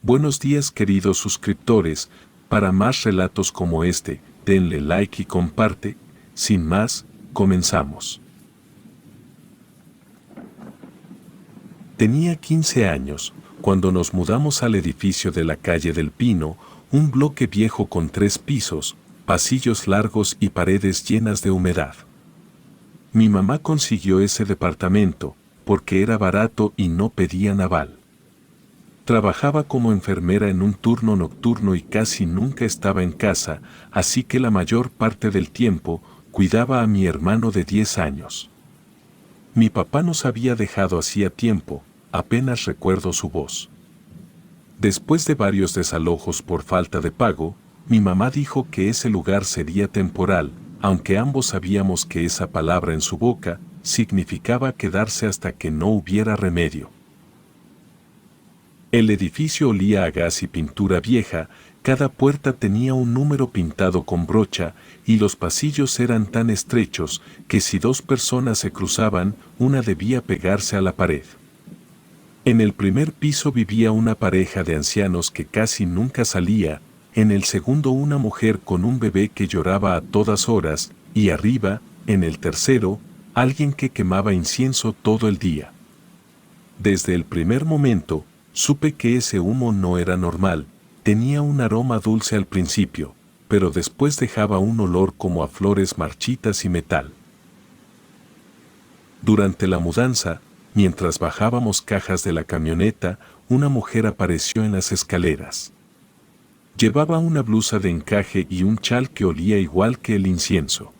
Buenos días queridos suscriptores, para más relatos como este, denle like y comparte. Sin más, comenzamos. Tenía 15 años, cuando nos mudamos al edificio de la calle del Pino, un bloque viejo con 3 pisos, pasillos largos y paredes llenas de humedad. Mi mamá consiguió ese departamento, porque era barato y no pedían aval. Trabajaba como enfermera en un turno nocturno y casi nunca estaba en casa, así que la mayor parte del tiempo cuidaba a mi hermano de 10 años. Mi papá nos había dejado hacía tiempo, apenas recuerdo su voz. Después de varios desalojos por falta de pago, mi mamá dijo que ese lugar sería temporal, aunque ambos sabíamos que esa palabra en su boca significaba quedarse hasta que no hubiera remedio. El edificio olía a gas y pintura vieja, cada puerta tenía un número pintado con brocha y los pasillos eran tan estrechos que si 2 personas se cruzaban, una debía pegarse a la pared. En el primer piso vivía una pareja de ancianos que casi nunca salía, en el segundo una mujer con un bebé que lloraba a todas horas, y arriba, en el tercero, alguien que quemaba incienso todo el día. Desde el primer momento, supe que ese humo no era normal, tenía un aroma dulce al principio, pero después dejaba un olor como a flores marchitas y metal. Durante la mudanza, mientras bajábamos cajas de la camioneta, una mujer apareció en las escaleras. Llevaba una blusa de encaje y un chal que olía igual que el incienso.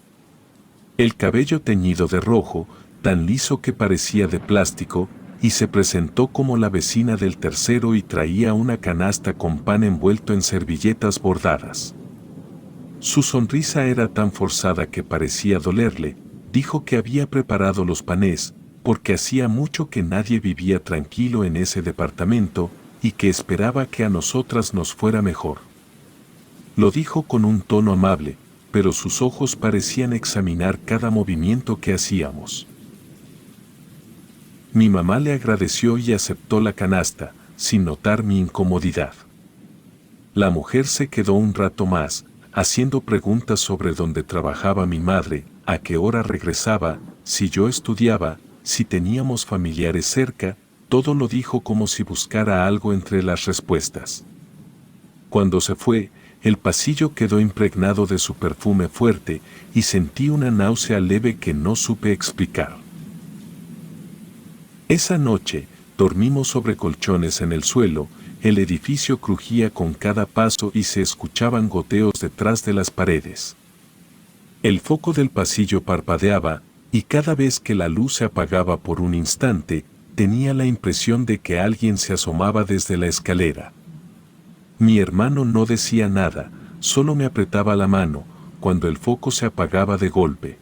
El cabello teñido de rojo, tan liso que parecía de plástico, y se presentó como la vecina del tercero y traía una canasta con pan envuelto en servilletas bordadas. Su sonrisa era tan forzada que parecía dolerle. Dijo que había preparado los panes, porque hacía mucho que nadie vivía tranquilo en ese departamento, y que esperaba que a nosotras nos fuera mejor. Lo dijo con un tono amable, pero sus ojos parecían examinar cada movimiento que hacíamos. Mi mamá le agradeció y aceptó la canasta, sin notar mi incomodidad. La mujer se quedó un rato más, haciendo preguntas sobre dónde trabajaba mi madre, a qué hora regresaba, si yo estudiaba, si teníamos familiares cerca, todo lo dijo como si buscara algo entre las respuestas. Cuando se fue, el pasillo quedó impregnado de su perfume fuerte y sentí una náusea leve que no supe explicar. Esa noche, dormimos sobre colchones en el suelo, el edificio crujía con cada paso y se escuchaban goteos detrás de las paredes. El foco del pasillo parpadeaba, y cada vez que la luz se apagaba por un instante, tenía la impresión de que alguien se asomaba desde la escalera. Mi hermano no decía nada, solo me apretaba la mano, cuando el foco se apagaba de golpe.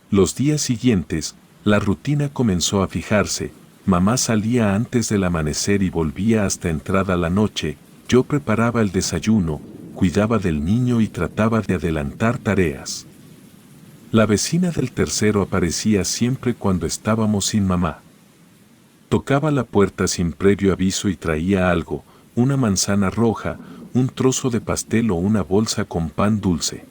Los días siguientes, la rutina comenzó a fijarse. Mamá salía antes del amanecer y volvía hasta entrada la noche. Yo preparaba el desayuno, cuidaba del niño y trataba de adelantar tareas. La vecina del tercero aparecía siempre cuando estábamos sin mamá. Tocaba la puerta sin previo aviso y traía algo, una manzana roja, un trozo de pastel o una bolsa con pan dulce.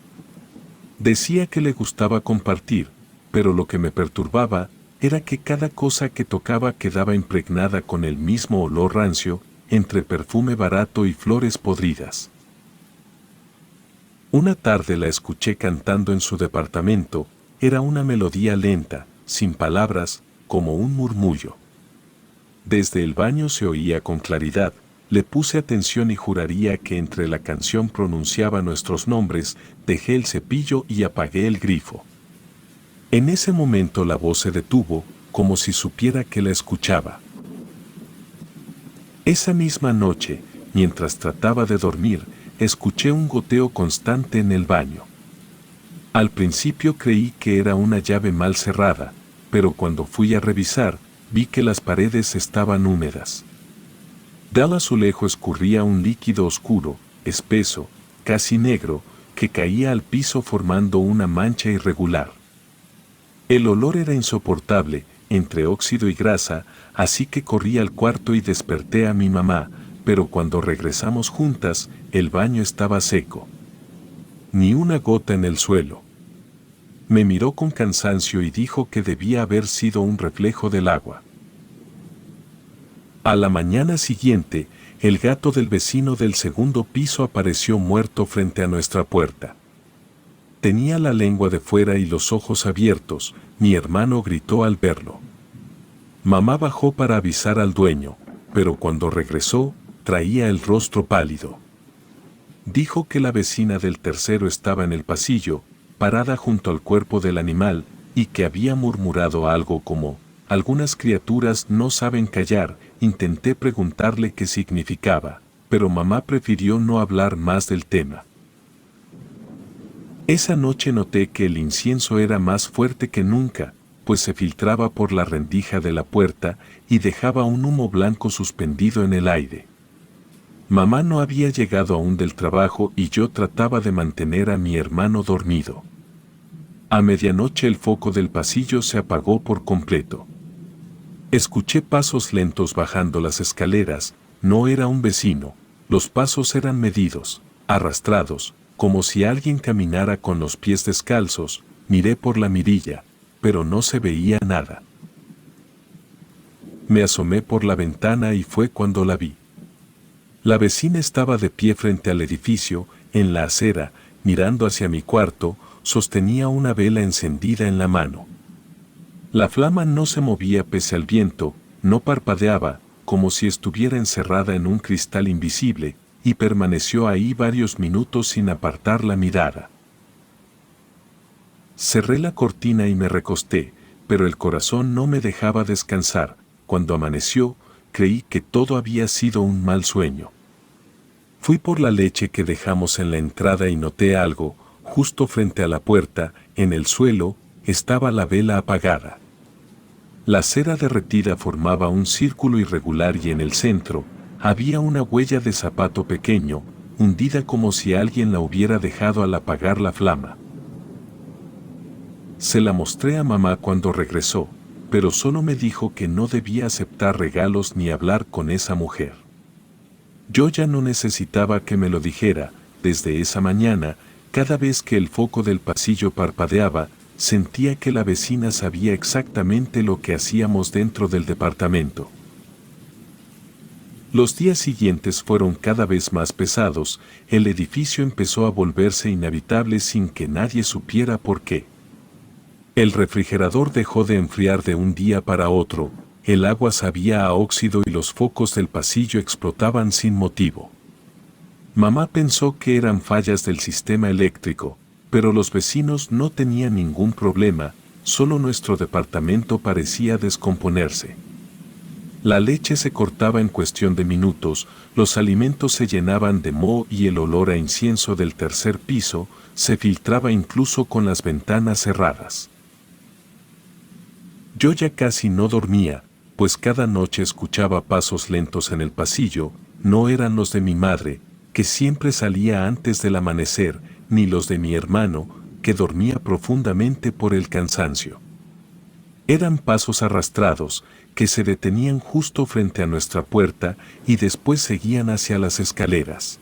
Decía que le gustaba compartir, pero lo que me perturbaba era que cada cosa que tocaba quedaba impregnada con el mismo olor rancio, entre perfume barato y flores podridas. Una tarde la escuché cantando en su departamento, era una melodía lenta, sin palabras, como un murmullo. Desde el baño se oía con claridad, le puse atención y juraría que entre la canción pronunciaba nuestros nombres, dejé el cepillo y apagué el grifo. En ese momento la voz se detuvo, como si supiera que la escuchaba. Esa misma noche, mientras trataba de dormir, escuché un goteo constante en el baño. Al principio creí que era una llave mal cerrada, pero cuando fui a revisar, vi que las paredes estaban húmedas. Del azulejo escurría un líquido oscuro, espeso, casi negro, que caía al piso formando una mancha irregular. El olor era insoportable, entre óxido y grasa, así que corrí al cuarto y desperté a mi mamá, pero cuando regresamos juntas, el baño estaba seco. Ni una gota en el suelo. Me miró con cansancio y dijo que debía haber sido un reflejo del agua. A la mañana siguiente, el gato del vecino del segundo piso apareció muerto frente a nuestra puerta. Tenía la lengua de fuera y los ojos abiertos. Mi hermano gritó al verlo. Mamá bajó para avisar al dueño, pero cuando regresó, traía el rostro pálido. Dijo que la vecina del tercero estaba en el pasillo, parada junto al cuerpo del animal, y que había murmurado algo como: algunas criaturas no saben callar. Intenté preguntarle qué significaba, pero mamá prefirió no hablar más del tema. Esa noche noté que el incienso era más fuerte que nunca, pues se filtraba por la rendija de la puerta y dejaba un humo blanco suspendido en el aire. Mamá no había llegado aún del trabajo y yo trataba de mantener a mi hermano dormido. A medianoche el foco del pasillo se apagó por completo. Escuché pasos lentos bajando las escaleras. No era un vecino, los pasos eran medidos, arrastrados, como si alguien caminara con los pies descalzos. Miré por la mirilla, pero no se veía nada. Me asomé por la ventana y fue cuando la vi. La vecina estaba de pie frente al edificio, en la acera, mirando hacia mi cuarto. Sostenía una vela encendida en la mano. La flama no se movía pese al viento, no parpadeaba, como si estuviera encerrada en un cristal invisible, y permaneció ahí varios minutos sin apartar la mirada. Cerré la cortina y me recosté, pero el corazón no me dejaba descansar. Cuando amaneció, creí que todo había sido un mal sueño. Fui por la leche que dejamos en la entrada y noté algo. Justo frente a la puerta, en el suelo, estaba la vela apagada. La cera derretida formaba un círculo irregular y en el centro, había una huella de zapato pequeño, hundida como si alguien la hubiera dejado al apagar la flama. Se la mostré a mamá cuando regresó, pero solo me dijo que no debía aceptar regalos ni hablar con esa mujer. Yo ya no necesitaba que me lo dijera. Desde esa mañana, cada vez que el foco del pasillo parpadeaba, sentía que la vecina sabía exactamente lo que hacíamos dentro del departamento. Los días siguientes fueron cada vez más pesados. El edificio empezó a volverse inhabitable sin que nadie supiera por qué. El refrigerador dejó de enfriar de un día para otro, el agua sabía a óxido y los focos del pasillo explotaban sin motivo. Mamá pensó que eran fallas del sistema eléctrico, pero los vecinos no tenían ningún problema, solo nuestro departamento parecía descomponerse. La leche se cortaba en cuestión de minutos, los alimentos se llenaban de moho y el olor a incienso del tercer piso se filtraba incluso con las ventanas cerradas. Yo ya casi no dormía, pues cada noche escuchaba pasos lentos en el pasillo. No eran los de mi madre, que siempre salía antes del amanecer, ni los de mi hermano, que dormía profundamente por el cansancio. Eran pasos arrastrados, que se detenían justo frente a nuestra puerta y después seguían hacia las escaleras.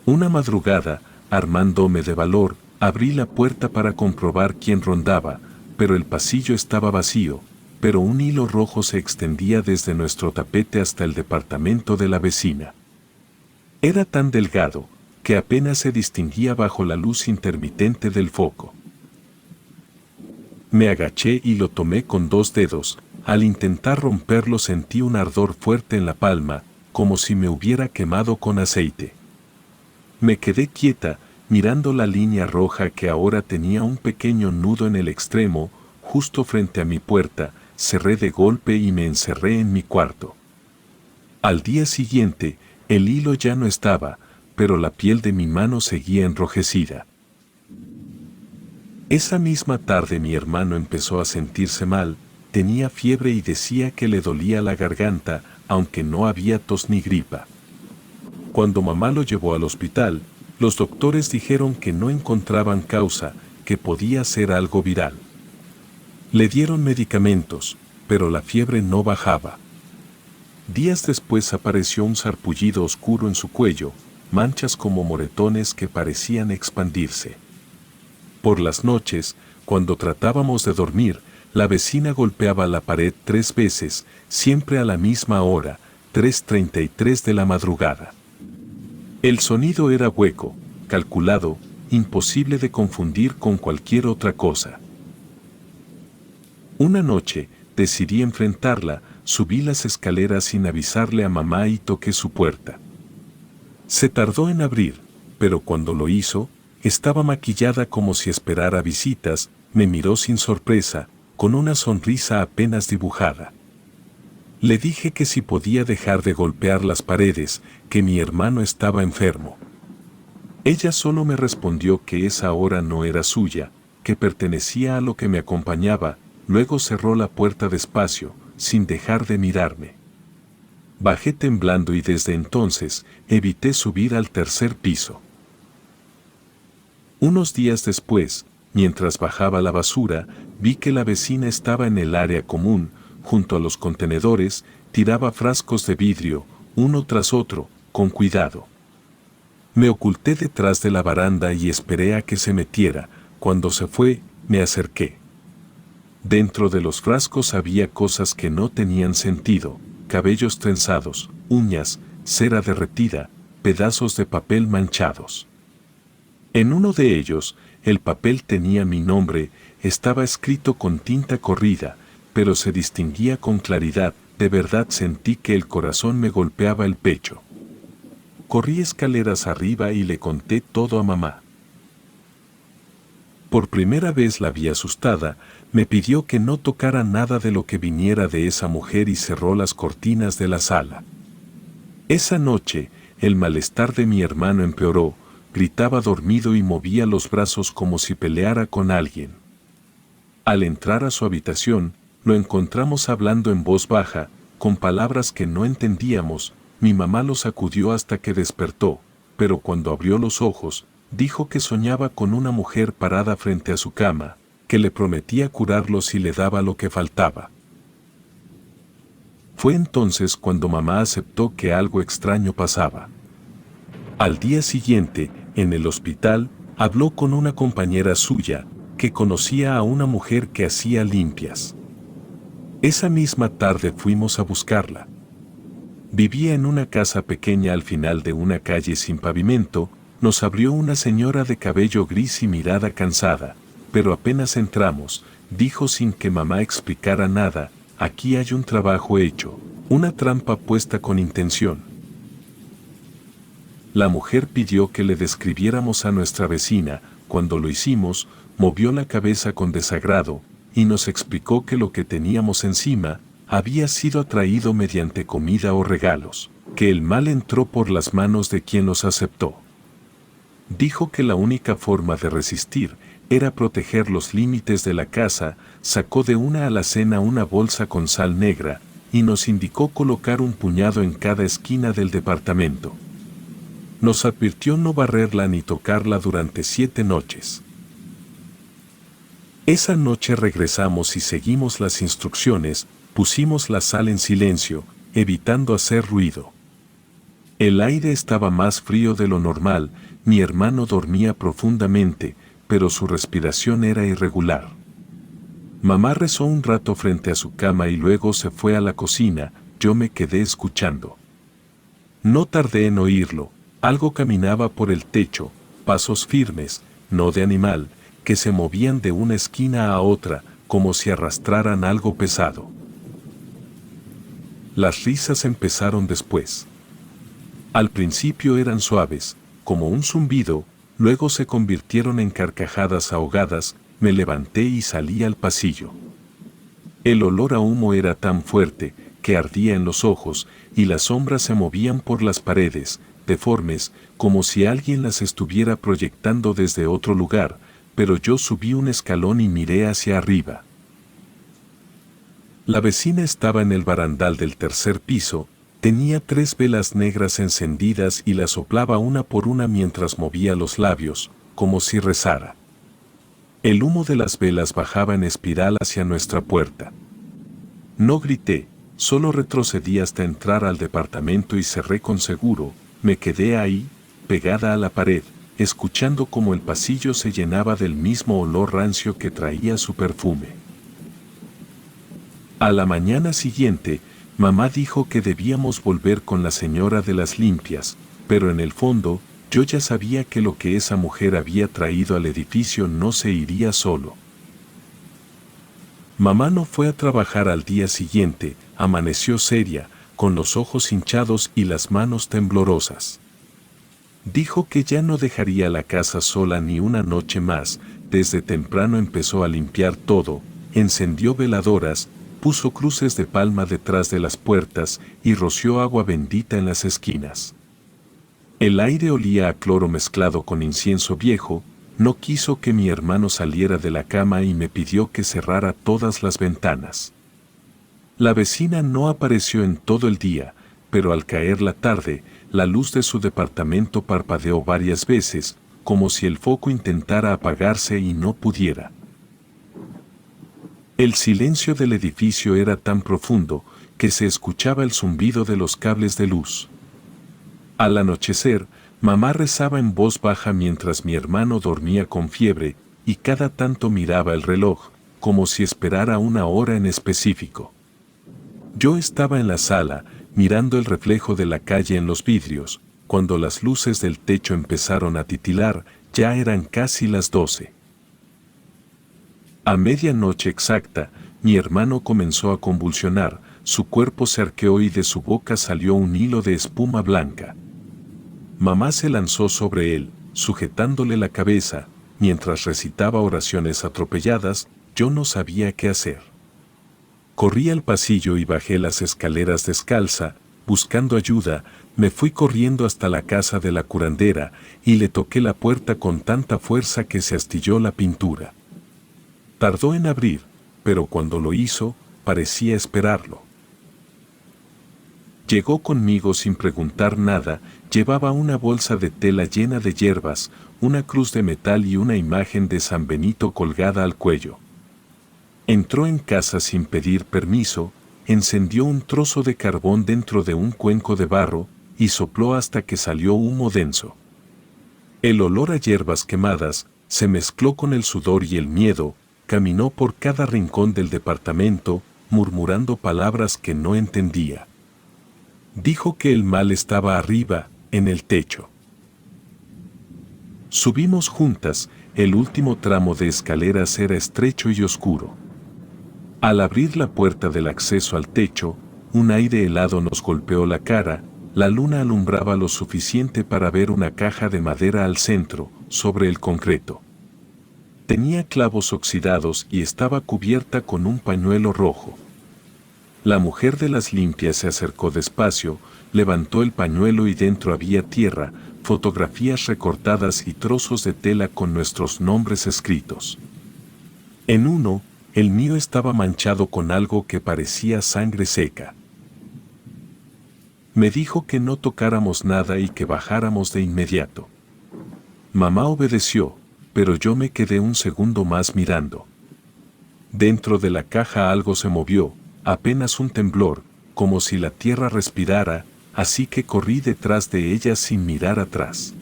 Una madrugada, armándome de valor, abrí la puerta para comprobar quién rondaba, pero el pasillo estaba vacío, pero un hilo rojo se extendía desde nuestro tapete hasta el departamento de la vecina. Era tan delgado, que apenas se distinguía bajo la luz intermitente del foco. Me agaché y lo tomé con 2 dedos. Al intentar romperlo sentí un ardor fuerte en la palma, como si me hubiera quemado con aceite. Me quedé quieta, mirando la línea roja que ahora tenía un pequeño nudo en el extremo, justo frente a mi puerta. Cerré de golpe y me encerré en mi cuarto. Al día siguiente, el hilo ya no estaba, pero la piel de mi mano seguía enrojecida. Esa misma tarde mi hermano empezó a sentirse mal, tenía fiebre y decía que le dolía la garganta, aunque no había tos ni gripa. Cuando mamá lo llevó al hospital, los doctores dijeron que no encontraban causa, que podía ser algo viral. Le dieron medicamentos, pero la fiebre no bajaba. Días después apareció un sarpullido oscuro en su cuello, manchas como moretones que parecían expandirse. Por las noches, cuando tratábamos de dormir, la vecina golpeaba la pared 3 veces, siempre a la misma hora, 3:33 de la madrugada. El sonido era hueco, calculado, imposible de confundir con cualquier otra cosa. Una noche, decidí enfrentarla, subí las escaleras sin avisarle a mamá y toqué su puerta. Se tardó en abrir, pero cuando lo hizo, estaba maquillada como si esperara visitas, me miró sin sorpresa, con una sonrisa apenas dibujada. Le dije que si podía dejar de golpear las paredes, que mi hermano estaba enfermo. Ella solo me respondió que esa hora no era suya, que pertenecía a lo que me acompañaba, luego cerró la puerta despacio, sin dejar de mirarme. Bajé temblando y desde entonces evité subir al 3er piso. Unos días después, mientras bajaba la basura, vi que la vecina estaba en el área común, junto a los contenedores, tiraba frascos de vidrio, uno tras otro, con cuidado. Me oculté detrás de la baranda y esperé a que se metiera. Cuando se fue, me acerqué. Dentro de los frascos había cosas que no tenían sentido: cabellos trenzados, uñas, cera derretida, pedazos de papel manchados. En uno de ellos, el papel tenía mi nombre, estaba escrito con tinta corrida, pero se distinguía con claridad. De verdad sentí que el corazón me golpeaba el pecho. Corrí escaleras arriba y le conté todo a mamá. Por primera vez la vi asustada, me pidió que no tocara nada de lo que viniera de esa mujer y cerró las cortinas de la sala. Esa noche, el malestar de mi hermano empeoró, gritaba dormido y movía los brazos como si peleara con alguien. Al entrar a su habitación, lo encontramos hablando en voz baja, con palabras que no entendíamos. Mi mamá lo sacudió hasta que despertó, pero cuando abrió los ojos, dijo que soñaba con una mujer parada frente a su cama, que le prometía curarlo si le daba lo que faltaba. Fue entonces cuando mamá aceptó que algo extraño pasaba. Al día siguiente, en el hospital, habló con una compañera suya, que conocía a una mujer que hacía limpias. Esa misma tarde fuimos a buscarla. Vivía en una casa pequeña al final de una calle sin pavimento. Nos abrió una señora de cabello gris y mirada cansada, pero apenas entramos, dijo sin que mamá explicara nada: aquí hay un trabajo hecho, una trampa puesta con intención. La mujer pidió que le describiéramos a nuestra vecina. Cuando lo hicimos, movió la cabeza con desagrado, y nos explicó que lo que teníamos encima había sido atraído mediante comida o regalos, que el mal entró por las manos de quien los aceptó. Dijo que la única forma de resistir era proteger los límites de la casa. Sacó de una alacena una bolsa con sal negra, y nos indicó colocar un puñado en cada esquina del departamento. Nos advirtió no barrerla ni tocarla durante 7 noches. Esa noche regresamos y seguimos las instrucciones. Pusimos la sal en silencio, evitando hacer ruido. El aire estaba más frío de lo normal. Mi hermano dormía profundamente, pero su respiración era irregular. Mamá rezó un rato frente a su cama y luego se fue a la cocina. Yo me quedé escuchando. No tardé en oírlo. Algo caminaba por el techo, pasos firmes, no de animal, que se movían de una esquina a otra, como si arrastraran algo pesado. Las risas empezaron después. Al principio eran suaves, como un zumbido, luego se convirtieron en carcajadas ahogadas. Me levanté y salí al pasillo. El olor a humo era tan fuerte que ardía en los ojos, y las sombras se movían por las paredes, deformes, como si alguien las estuviera proyectando desde otro lugar, pero yo subí un escalón y miré hacia arriba. La vecina estaba en el barandal del 3er piso, tenía 3 velas negras encendidas y las soplaba una por una mientras movía los labios, como si rezara. El humo de las velas bajaba en espiral hacia nuestra puerta. No grité, solo retrocedí hasta entrar al departamento y cerré con seguro. Me quedé ahí, pegada a la pared, escuchando cómo el pasillo se llenaba del mismo olor rancio que traía su perfume. A la mañana siguiente, mamá dijo que debíamos volver con la señora de las limpias, pero en el fondo, yo ya sabía que lo que esa mujer había traído al edificio no se iría solo. Mamá no fue a trabajar al día siguiente, amaneció seria, con los ojos hinchados y las manos temblorosas. Dijo que ya no dejaría la casa sola ni una noche más, desde temprano empezó a limpiar todo, encendió veladoras, puso cruces de palma detrás de las puertas y roció agua bendita en las esquinas. El aire olía a cloro mezclado con incienso viejo. No quiso que mi hermano saliera de la cama y me pidió que cerrara todas las ventanas. La vecina no apareció en todo el día, pero al caer la tarde, la luz de su departamento parpadeó varias veces, como si el foco intentara apagarse y no pudiera. El silencio del edificio era tan profundo que se escuchaba el zumbido de los cables de luz. Al anochecer, mamá rezaba en voz baja mientras mi hermano dormía con fiebre, y cada tanto miraba el reloj, como si esperara una hora en específico. Yo estaba en la sala, mirando el reflejo de la calle en los vidrios. Cuando las luces del techo empezaron a titilar, ya eran casi las 12. A medianoche exacta, mi hermano comenzó a convulsionar, su cuerpo se arqueó y de su boca salió un hilo de espuma blanca. Mamá se lanzó sobre él, sujetándole la cabeza, mientras recitaba oraciones atropelladas. Yo no sabía qué hacer. Corrí al pasillo y bajé las escaleras descalza, buscando ayuda. Me fui corriendo hasta la casa de la curandera y le toqué la puerta con tanta fuerza que se astilló la pintura. Tardó en abrir, pero cuando lo hizo, parecía esperarlo. Llegó conmigo sin preguntar nada. Llevaba una bolsa de tela llena de hierbas, una cruz de metal y una imagen de San Benito colgada al cuello. Entró en casa sin pedir permiso, encendió un trozo de carbón dentro de un cuenco de barro y sopló hasta que salió humo denso. El olor a hierbas quemadas se mezcló con el sudor y el miedo. Caminó por cada rincón del departamento, murmurando palabras que no entendía. Dijo que el mal estaba arriba, en el techo. Subimos juntas. El último tramo de escaleras era estrecho y oscuro. Al abrir la puerta del acceso al techo, un aire helado nos golpeó la cara. La luna alumbraba lo suficiente para ver una caja de madera al centro, sobre el concreto. Tenía clavos oxidados y estaba cubierta con un pañuelo rojo. La mujer de las limpias se acercó despacio, levantó el pañuelo y dentro había tierra, fotografías recortadas y trozos de tela con nuestros nombres escritos. En uno, el mío estaba manchado con algo que parecía sangre seca. Me dijo que no tocáramos nada y que bajáramos de inmediato. Mamá obedeció, pero yo me quedé un segundo más mirando. Dentro de la caja algo se movió, apenas un temblor, como si la tierra respirara, así que corrí detrás de ella sin mirar atrás.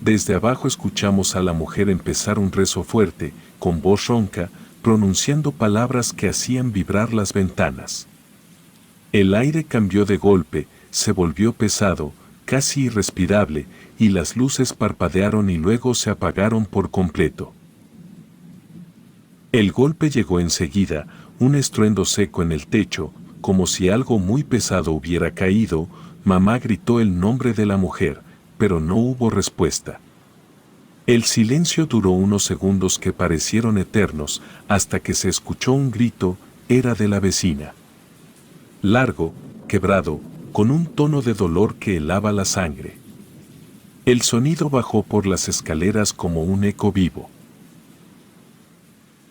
Desde abajo escuchamos a la mujer empezar un rezo fuerte, con voz ronca, pronunciando palabras que hacían vibrar las ventanas. El aire cambió de golpe, se volvió pesado, casi irrespirable, y las luces parpadearon y luego se apagaron por completo. El golpe llegó enseguida, un estruendo seco en el techo, como si algo muy pesado hubiera caído. Mamá gritó el nombre de la mujer, pero no hubo respuesta. El silencio duró unos segundos que parecieron eternos, hasta que se escuchó un grito. Era de la vecina. Largo, quebrado, con un tono de dolor que helaba la sangre. El sonido bajó por las escaleras como un eco vivo.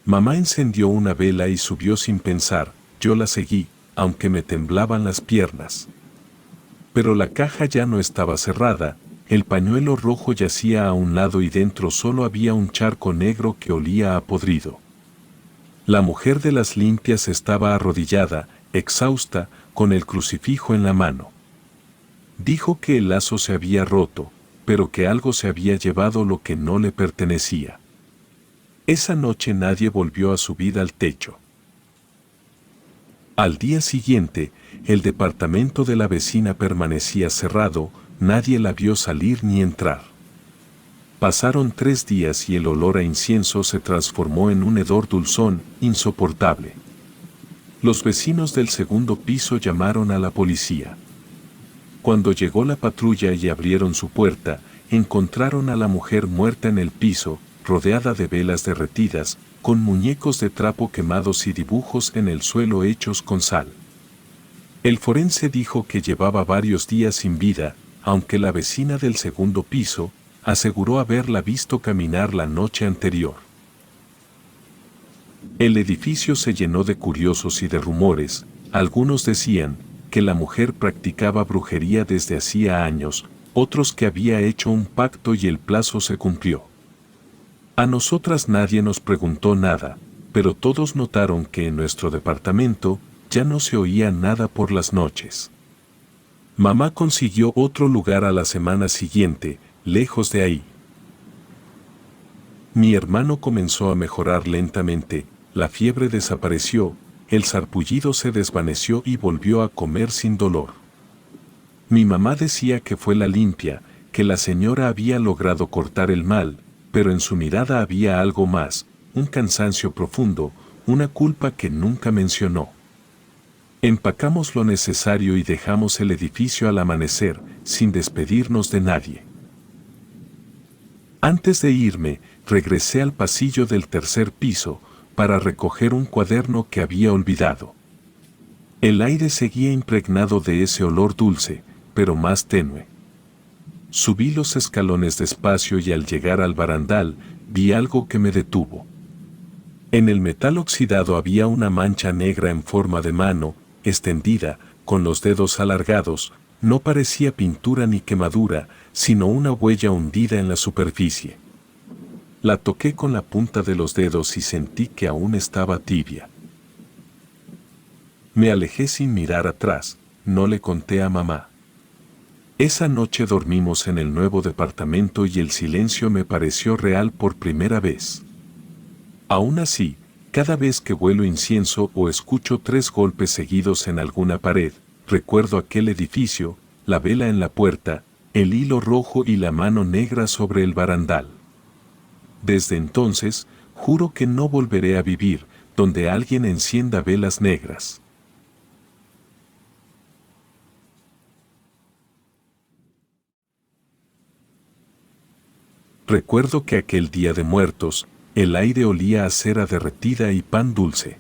Mamá encendió una vela y subió sin pensar. Yo la seguí, aunque me temblaban las piernas. Pero la caja ya no estaba cerrada, el pañuelo rojo yacía a un lado y dentro solo había un charco negro que olía a podrido. La mujer de las limpias estaba arrodillada, exhausta, con el crucifijo en la mano. Dijo que el lazo se había roto, pero que algo se había llevado lo que no le pertenecía. Esa noche nadie volvió a subir al techo. Al día siguiente, el departamento de la vecina permanecía cerrado, nadie la vio salir ni entrar. Pasaron 3 días y el olor a incienso se transformó en un hedor dulzón, insoportable. Los vecinos del segundo piso llamaron a la policía. Cuando llegó la patrulla y abrieron su puerta, encontraron a la mujer muerta en el piso, rodeada de velas derretidas, con muñecos de trapo quemados y dibujos en el suelo hechos con sal. El forense dijo que llevaba varios días sin vida, aunque la vecina del segundo piso aseguró haberla visto caminar la noche anterior. El edificio se llenó de curiosos y de rumores. Algunos decían que la mujer practicaba brujería desde hacía años, otros que había hecho un pacto y el plazo se cumplió. A nosotras nadie nos preguntó nada, pero todos notaron que en nuestro departamento ya no se oía nada por las noches. Mamá consiguió otro lugar a la semana siguiente, lejos de ahí. Mi hermano comenzó a mejorar lentamente, la fiebre desapareció, el sarpullido se desvaneció y volvió a comer sin dolor. Mi mamá decía que fue la limpia, que la señora había logrado cortar el mal, pero en su mirada había algo más, un cansancio profundo, una culpa que nunca mencionó. Empacamos lo necesario y dejamos el edificio al amanecer, sin despedirnos de nadie. Antes de irme, regresé al pasillo del tercer piso, para recoger un cuaderno que había olvidado. El aire seguía impregnado de ese olor dulce, pero más tenue. Subí los escalones despacio y al llegar al barandal, vi algo que me detuvo. En el metal oxidado había una mancha negra en forma de mano, extendida, con los dedos alargados, no parecía pintura ni quemadura, sino una huella hundida en la superficie. La toqué con la punta de los dedos y sentí que aún estaba tibia. Me alejé sin mirar atrás, no le conté a mamá. Esa noche dormimos en el nuevo departamento y el silencio me pareció real por primera vez. Aún así, cada vez que huelo incienso o escucho 3 golpes seguidos en alguna pared, recuerdo aquel edificio, la vela en la puerta, el hilo rojo y la mano negra sobre el barandal. Desde entonces, juro que no volveré a vivir donde alguien encienda velas negras. Recuerdo que aquel día de muertos, el aire olía a cera derretida y pan dulce.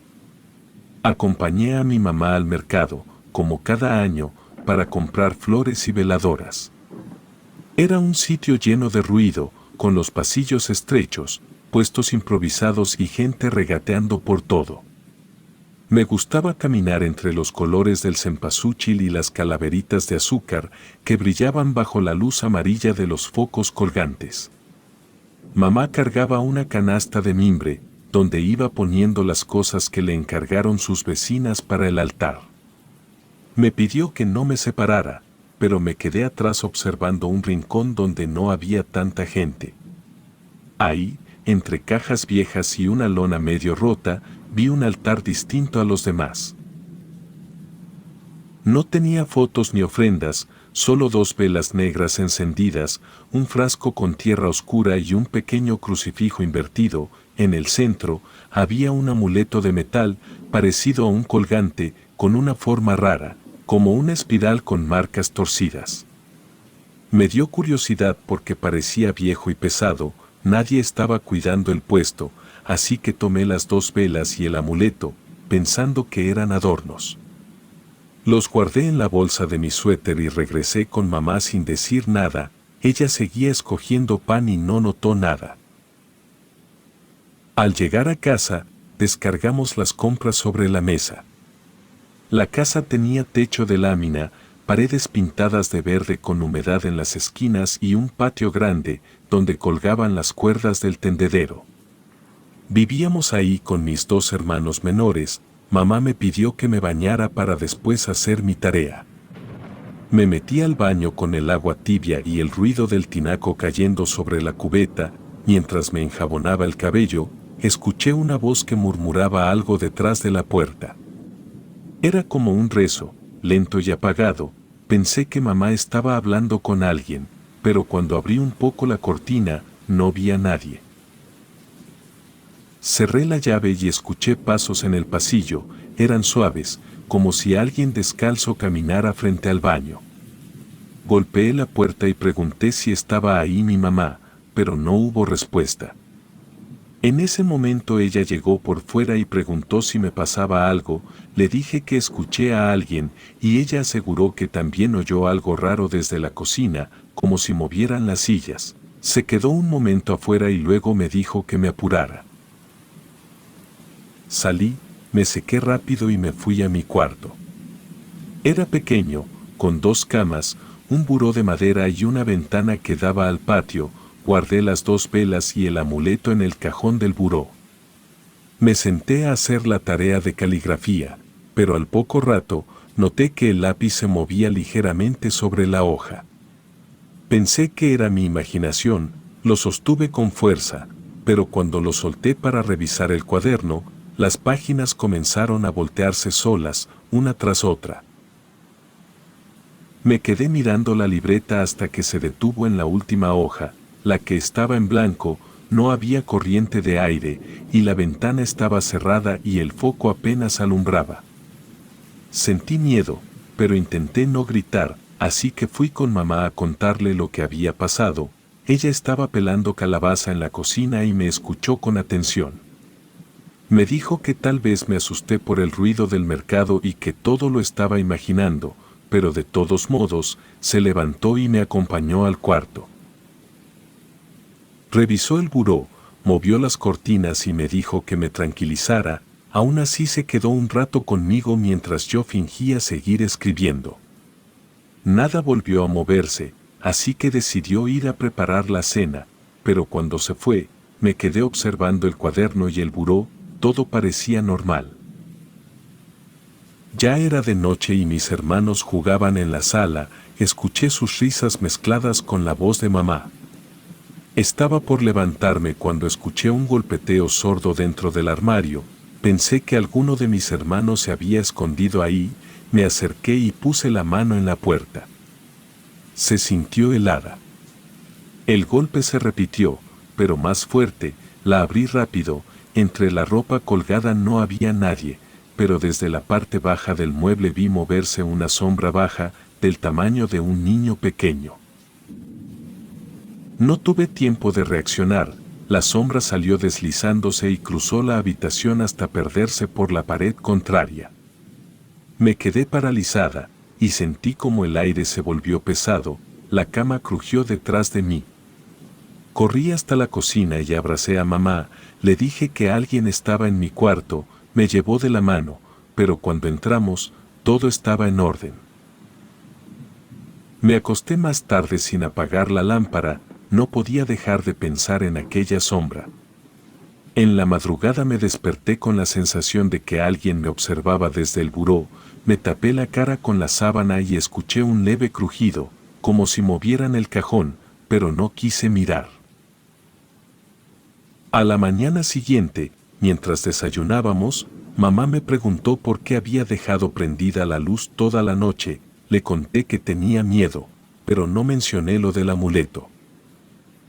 Acompañé a mi mamá al mercado, como cada año, para comprar flores y veladoras. Era un sitio lleno de ruido, con los pasillos estrechos, puestos improvisados y gente regateando por todo. Me gustaba caminar entre los colores del cempasúchil y las calaveritas de azúcar que brillaban bajo la luz amarilla de los focos colgantes. Mamá cargaba una canasta de mimbre, donde iba poniendo las cosas que le encargaron sus vecinas para el altar. Me pidió que no me separara, pero me quedé atrás observando un rincón donde no había tanta gente. Ahí, entre cajas viejas y una lona medio rota, vi un altar distinto a los demás. No tenía fotos ni ofrendas, solo 2 velas negras encendidas, un frasco con tierra oscura y un pequeño crucifijo invertido. En el centro había un amuleto de metal, parecido a un colgante, con una forma rara, como una espiral con marcas torcidas. Me dio curiosidad porque parecía viejo y pesado, nadie estaba cuidando el puesto, así que tomé las 2 velas y el amuleto, pensando que eran adornos. Los guardé en la bolsa de mi suéter y regresé con mamá sin decir nada, ella seguía escogiendo pan y no notó nada. Al llegar a casa, descargamos las compras sobre la mesa. La casa tenía techo de lámina, paredes pintadas de verde con humedad en las esquinas y un patio grande, donde colgaban las cuerdas del tendedero. Vivíamos ahí con mis 2 hermanos menores. Mamá me pidió que me bañara para después hacer mi tarea. Me metí al baño con el agua tibia y el ruido del tinaco cayendo sobre la cubeta. Mientras me enjabonaba el cabello, escuché una voz que murmuraba algo detrás de la puerta. Era como un rezo, lento y apagado. Pensé que mamá estaba hablando con alguien, pero cuando abrí un poco la cortina, no vi a nadie. Cerré la llave y escuché pasos en el pasillo. Eran suaves, como si alguien descalzo caminara frente al baño. Golpeé la puerta y pregunté si estaba ahí mi mamá, pero no hubo respuesta. En ese momento ella llegó por fuera y preguntó si me pasaba algo. Le dije que escuché a alguien y ella aseguró que también oyó algo raro desde la cocina, como si movieran las sillas. Se quedó un momento afuera y luego me dijo que me apurara. Salí, me sequé rápido y me fui a mi cuarto. Era pequeño, con 2 camas, un buró de madera y una ventana que daba al patio. Guardé las 2 velas y el amuleto en el cajón del buró. Me senté a hacer la tarea de caligrafía, pero al poco rato noté que el lápiz se movía ligeramente sobre la hoja. Pensé que era mi imaginación, lo sostuve con fuerza, pero cuando lo solté para revisar el cuaderno, las páginas comenzaron a voltearse solas, una tras otra. Me quedé mirando la libreta hasta que se detuvo en la última hoja, la que estaba en blanco. No había corriente de aire y la ventana estaba cerrada y el foco apenas alumbraba. Sentí miedo, pero intenté no gritar, así que fui con mamá a contarle lo que había pasado. Ella estaba pelando calabaza en la cocina y me escuchó con atención. Me dijo que tal vez me asusté por el ruido del mercado y que todo lo estaba imaginando, pero de todos modos, se levantó y me acompañó al cuarto. Revisó el buró, movió las cortinas y me dijo que me tranquilizara. Aún así se quedó un rato conmigo mientras yo fingía seguir escribiendo. Nada volvió a moverse, así que decidió ir a preparar la cena, pero cuando se fue, me quedé observando el cuaderno y el buró. Todo parecía normal. Ya era de noche y mis hermanos jugaban en la sala. Escuché sus risas mezcladas con la voz de mamá. Estaba por levantarme cuando escuché un golpeteo sordo dentro del armario. Pensé que alguno de mis hermanos se había escondido ahí. Me acerqué y puse la mano en la puerta. Se sintió helada. El golpe se repitió, pero más fuerte. La abrí rápido. Entre la ropa colgada no había nadie, pero desde la parte baja del mueble vi moverse una sombra baja, del tamaño de un niño pequeño. No tuve tiempo de reaccionar. La sombra salió deslizándose y cruzó la habitación hasta perderse por la pared contraria. Me quedé paralizada, y sentí como el aire se volvió pesado. La cama crujió detrás de mí. Corrí hasta la cocina y abracé a mamá. Le dije que alguien estaba en mi cuarto. Me llevó de la mano, pero cuando entramos, todo estaba en orden. Me acosté más tarde sin apagar la lámpara. No podía dejar de pensar en aquella sombra. En la madrugada me desperté con la sensación de que alguien me observaba desde el buró. Me tapé la cara con la sábana y escuché un leve crujido, como si movieran el cajón, pero no quise mirar. A la mañana siguiente, mientras desayunábamos, mamá me preguntó por qué había dejado prendida la luz toda la noche. Le conté que tenía miedo, pero no mencioné lo del amuleto.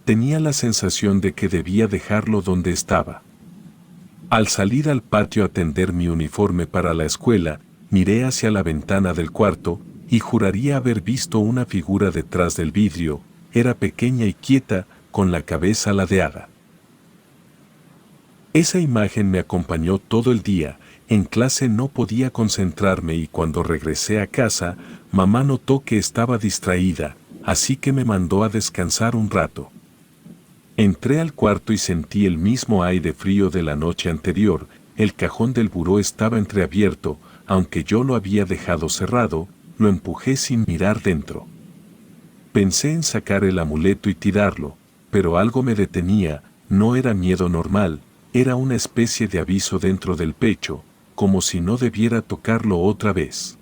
Tenía la sensación de que debía dejarlo donde estaba. Al salir al patio a tender mi uniforme para la escuela, miré hacia la ventana del cuarto y juraría haber visto una figura detrás del vidrio. Era pequeña y quieta, con la cabeza ladeada. Esa imagen me acompañó todo el día. En clase no podía concentrarme y cuando regresé a casa, mamá notó que estaba distraída, así que me mandó a descansar un rato. Entré al cuarto y sentí el mismo aire frío de la noche anterior. El cajón del buró estaba entreabierto, aunque yo lo había dejado cerrado. Lo empujé sin mirar dentro. Pensé en sacar el amuleto y tirarlo, pero algo me detenía. No era miedo normal, era una especie de aviso dentro del pecho, como si no debiera tocarlo otra vez.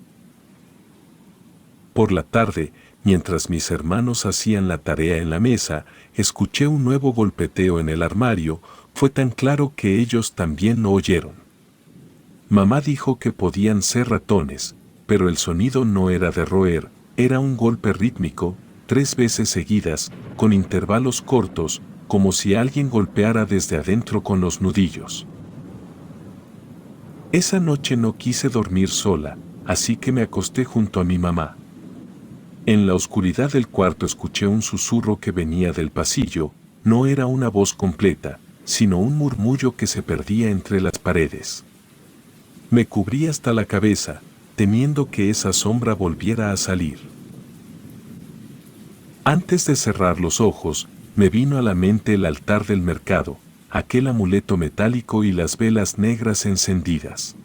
Por la tarde, mientras mis hermanos hacían la tarea en la mesa, escuché un nuevo golpeteo en el armario. Fue tan claro que ellos también lo oyeron. Mamá dijo que podían ser ratones, pero el sonido no era de roer, era un golpe rítmico, 3 veces seguidas, con intervalos cortos, como si alguien golpeara desde adentro con los nudillos. Esa noche no quise dormir sola, así que me acosté junto a mi mamá. En la oscuridad del cuarto escuché un susurro que venía del pasillo. No era una voz completa, sino un murmullo que se perdía entre las paredes. Me cubrí hasta la cabeza, temiendo que esa sombra volviera a salir. Antes de cerrar los ojos, me vino a la mente el altar del mercado, aquel amuleto metálico y las velas negras encendidas.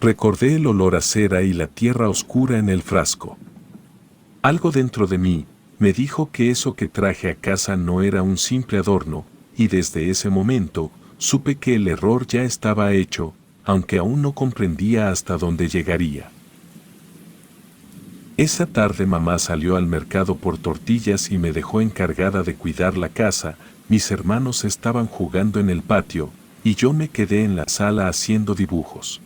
Recordé el olor a cera y la tierra oscura en el frasco. Algo dentro de mí me dijo que eso que traje a casa no era un simple adorno, y desde ese momento supe que el error ya estaba hecho, aunque aún no comprendía hasta dónde llegaría. Esa tarde mamá salió al mercado por tortillas y me dejó encargada de cuidar la casa. Mis hermanos estaban jugando en el patio, y yo me quedé en la sala haciendo dibujos.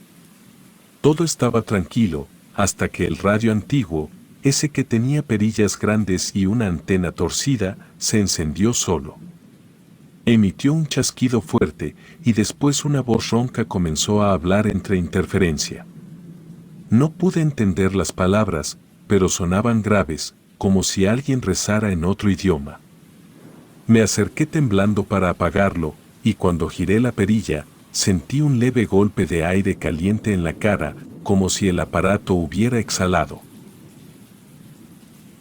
Todo estaba tranquilo, hasta que el radio antiguo, ese que tenía perillas grandes y una antena torcida, se encendió solo. Emitió un chasquido fuerte, y después una voz ronca comenzó a hablar entre interferencia. No pude entender las palabras, pero sonaban graves, como si alguien rezara en otro idioma. Me acerqué temblando para apagarlo, y cuando giré la perilla, sentí un leve golpe de aire caliente en la cara, como si el aparato hubiera exhalado.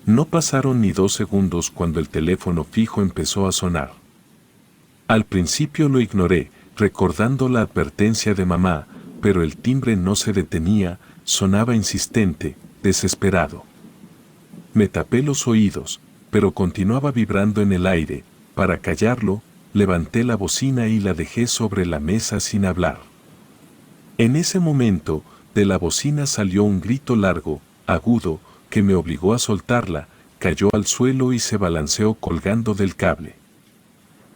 No pasaron ni 2 segundos cuando el teléfono fijo empezó a sonar. Al principio lo ignoré, recordando la advertencia de mamá, pero el timbre no se detenía, sonaba insistente, desesperado. Me tapé los oídos, pero continuaba vibrando en el aire. Para callarlo, levanté la bocina y la dejé sobre la mesa sin hablar. En ese momento, de la bocina salió un grito largo, agudo, que me obligó a soltarla, cayó al suelo y se balanceó colgando del cable.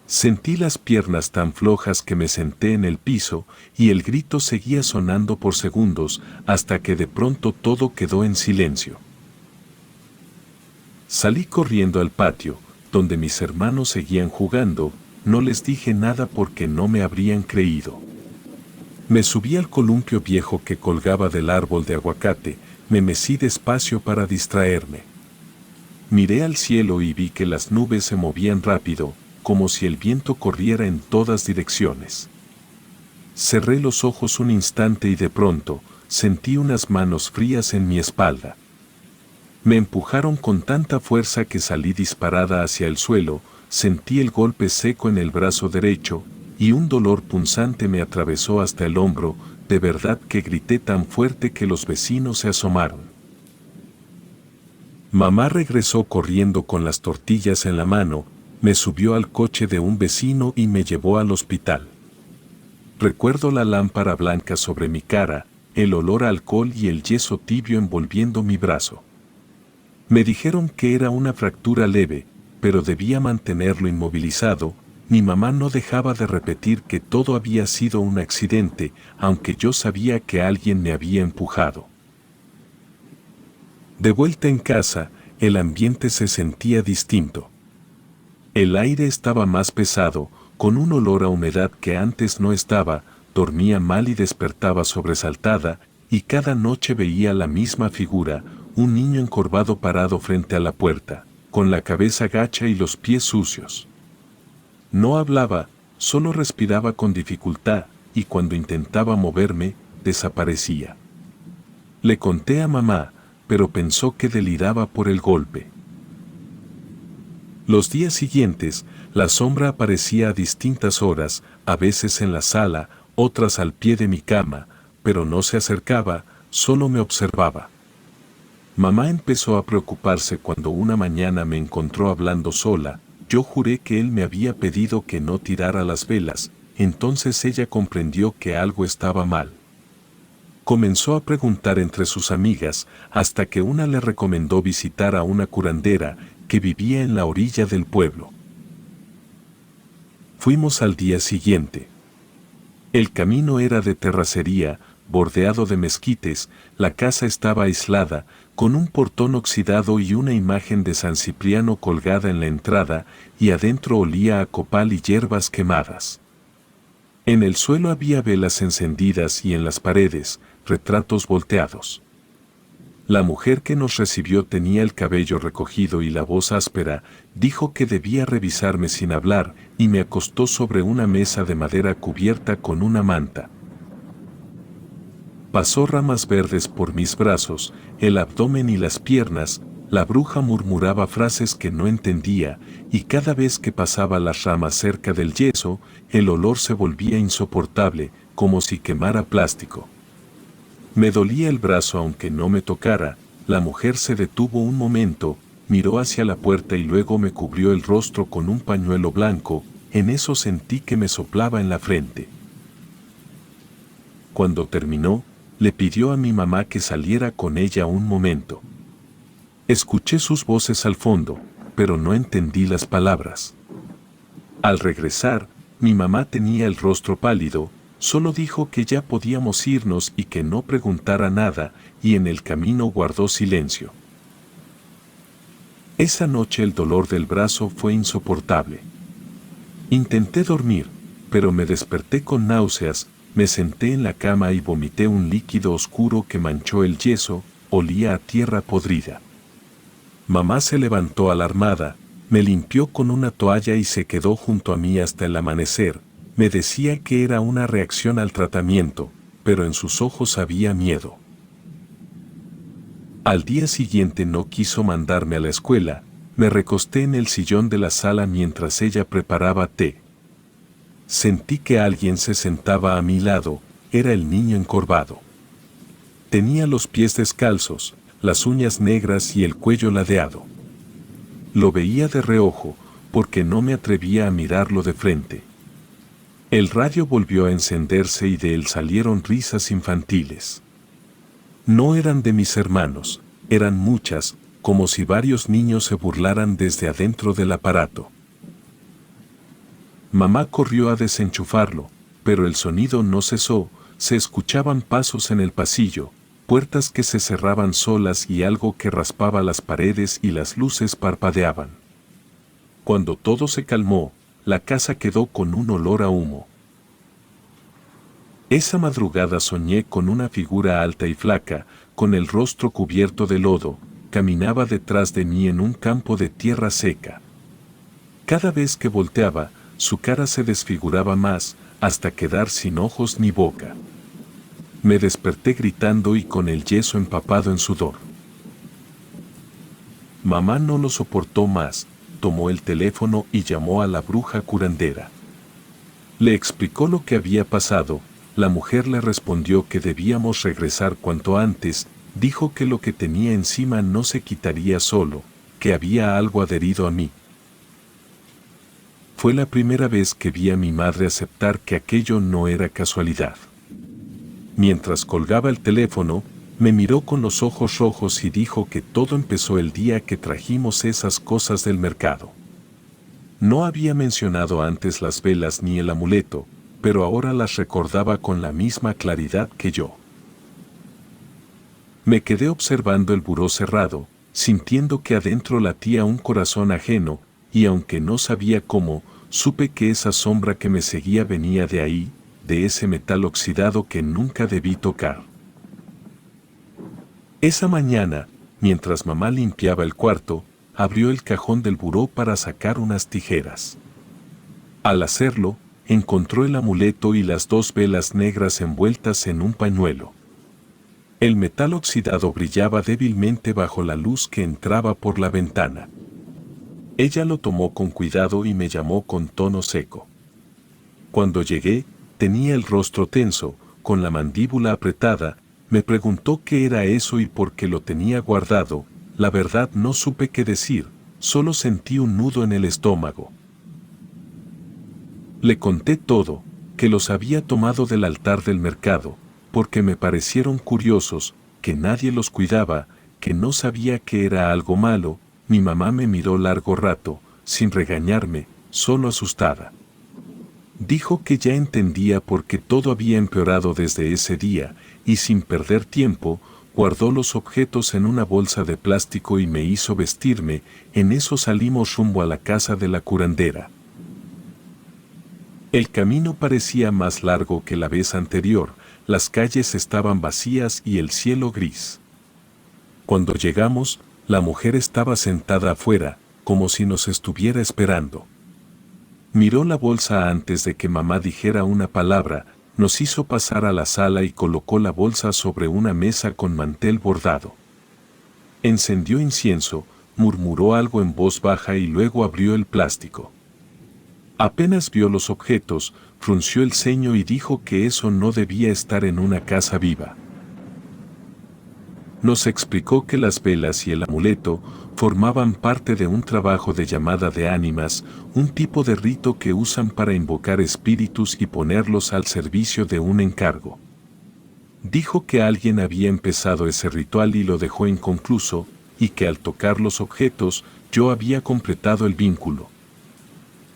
Sentí las piernas tan flojas que me senté en el piso, y el grito seguía sonando por segundos, hasta que de pronto todo quedó en silencio. Salí corriendo al patio, donde mis hermanos seguían jugando. No les dije nada porque no me habrían creído. Me subí al columpio viejo que colgaba del árbol de aguacate, me mecí despacio para distraerme. Miré al cielo y vi que las nubes se movían rápido, como si el viento corriera en todas direcciones. Cerré los ojos un instante y de pronto, sentí unas manos frías en mi espalda. Me empujaron con tanta fuerza que salí disparada hacia el suelo, sentí el golpe seco en el brazo derecho, y un dolor punzante me atravesó hasta el hombro. De verdad que grité tan fuerte que los vecinos se asomaron. Mamá regresó corriendo con las tortillas en la mano, me subió al coche de un vecino y me llevó al hospital. Recuerdo la lámpara blanca sobre mi cara, el olor a alcohol y el yeso tibio envolviendo mi brazo. Me dijeron que era una fractura leve, pero debía mantenerlo inmovilizado. Mi mamá no dejaba de repetir que todo había sido un accidente, aunque yo sabía que alguien me había empujado. De vuelta en casa, el ambiente se sentía distinto. El aire estaba más pesado, con un olor a humedad que antes no estaba. Dormía mal y despertaba sobresaltada, y cada noche veía la misma figura, un niño encorvado parado frente a la puerta, con la cabeza gacha y los pies sucios. No hablaba, solo respiraba con dificultad, y cuando intentaba moverme, desaparecía. Le conté a mamá, pero pensó que deliraba por el golpe. Los días siguientes, la sombra aparecía a distintas horas, a veces en la sala, otras al pie de mi cama, pero no se acercaba, solo me observaba. Mamá empezó a preocuparse cuando una mañana me encontró hablando sola. Yo juré que él me había pedido que no tirara las velas. entonces ella comprendió que algo estaba mal. Comenzó a preguntar entre sus amigas hasta que una le recomendó visitar a una curandera que vivía en la orilla del pueblo. Fuimos al día siguiente. El camino era de terracería, bordeado de mezquites, la casa estaba aislada, con un portón oxidado y una imagen de San Cipriano colgada en la entrada, y adentro olía a copal y hierbas quemadas. En el suelo había velas encendidas y en las paredes, retratos volteados. La mujer que nos recibió tenía el cabello recogido y la voz áspera, dijo que debía revisarme sin hablar y me acostó sobre una mesa de madera cubierta con una manta. Pasó ramas verdes por mis brazos, el abdomen y las piernas, la bruja murmuraba frases que no entendía y cada vez que pasaba las ramas cerca del yeso, el olor se volvía insoportable, como si quemara plástico. Me dolía el brazo aunque no me tocara, la mujer se detuvo un momento, miró hacia la puerta y luego me cubrió el rostro con un pañuelo blanco, en eso sentí que me soplaba en la frente. Cuando terminó, le pidió a mi mamá que saliera con ella un momento. Escuché sus voces al fondo, pero no entendí las palabras. Al regresar, mi mamá tenía el rostro pálido, solo dijo que ya podíamos irnos y que no preguntara nada, y en el camino guardó silencio. Esa noche el dolor del brazo fue insoportable. Intenté dormir, pero me desperté con náuseas, me senté en la cama y vomité un líquido oscuro que manchó el yeso, olía a tierra podrida. Mamá se levantó alarmada, me limpió con una toalla y se quedó junto a mí hasta el amanecer. Me decía que era una reacción al tratamiento, pero en sus ojos había miedo. Al día siguiente no quiso mandarme a la escuela, me recosté en el sillón de la sala mientras ella preparaba té. Sentí que alguien se sentaba a mi lado, era el niño encorvado. Tenía los pies descalzos, las uñas negras y el cuello ladeado. Lo veía de reojo, porque no me atrevía a mirarlo de frente. El radio volvió a encenderse y de él salieron risas infantiles. No eran de mis hermanos, eran muchas, como si varios niños se burlaran desde adentro del aparato. Mamá corrió a desenchufarlo, pero el sonido no cesó, se escuchaban pasos en el pasillo, puertas que se cerraban solas y algo que raspaba las paredes y las luces parpadeaban. Cuando todo se calmó, la casa quedó con un olor a humo. Esa madrugada soñé con una figura alta y flaca, con el rostro cubierto de lodo, caminaba detrás de mí en un campo de tierra seca. Cada vez que volteaba, su cara se desfiguraba más, hasta quedar sin ojos ni boca. Me desperté gritando y con el yeso empapado en sudor. Mamá no lo soportó más, tomó el teléfono y llamó a la bruja curandera. Le explicó lo que había pasado, la mujer le respondió que debíamos regresar cuanto antes, dijo que lo que tenía encima no se quitaría solo, que había algo adherido a mí. Fue la primera vez que vi a mi madre aceptar que aquello no era casualidad. Mientras colgaba el teléfono, me miró con los ojos rojos y dijo que todo empezó el día que trajimos esas cosas del mercado. No había mencionado antes las velas ni el amuleto, pero ahora las recordaba con la misma claridad que yo. Me quedé observando el buró cerrado, sintiendo que adentro latía un corazón ajeno, y aunque no sabía cómo, supe que esa sombra que me seguía venía de ahí, de ese metal oxidado que nunca debí tocar. Esa mañana, mientras mamá limpiaba el cuarto, abrió el cajón del buró para sacar unas tijeras. Al hacerlo, encontró el amuleto y las 2 velas negras envueltas en un pañuelo. El metal oxidado brillaba débilmente bajo la luz que entraba por la ventana. Ella lo tomó con cuidado y me llamó con tono seco. Cuando llegué, tenía el rostro tenso, con la mandíbula apretada, me preguntó qué era eso y por qué lo tenía guardado. La verdad no supe qué decir, solo sentí un nudo en el estómago. Le conté todo, que los había tomado del altar del mercado, porque me parecieron curiosos, que nadie los cuidaba, que no sabía que era algo malo. Mi mamá me miró largo rato, sin regañarme, solo asustada. Dijo que ya entendía por qué todo había empeorado desde ese día, y sin perder tiempo, guardó los objetos en una bolsa de plástico y me hizo vestirme. En eso salimos rumbo a la casa de la curandera. El camino parecía más largo que la vez anterior, las calles estaban vacías y el cielo gris. Cuando llegamos, la mujer estaba sentada afuera, como si nos estuviera esperando. Miró la bolsa antes de que mamá dijera una palabra, nos hizo pasar a la sala y colocó la bolsa sobre una mesa con mantel bordado. Encendió incienso, murmuró algo en voz baja y luego abrió el plástico. Apenas vio los objetos, frunció el ceño y dijo que eso no debía estar en una casa viva. Nos explicó que las velas y el amuleto formaban parte de un trabajo de llamada de ánimas, un tipo de rito que usan para invocar espíritus y ponerlos al servicio de un encargo. Dijo que alguien había empezado ese ritual y lo dejó inconcluso, y que al tocar los objetos yo había completado el vínculo.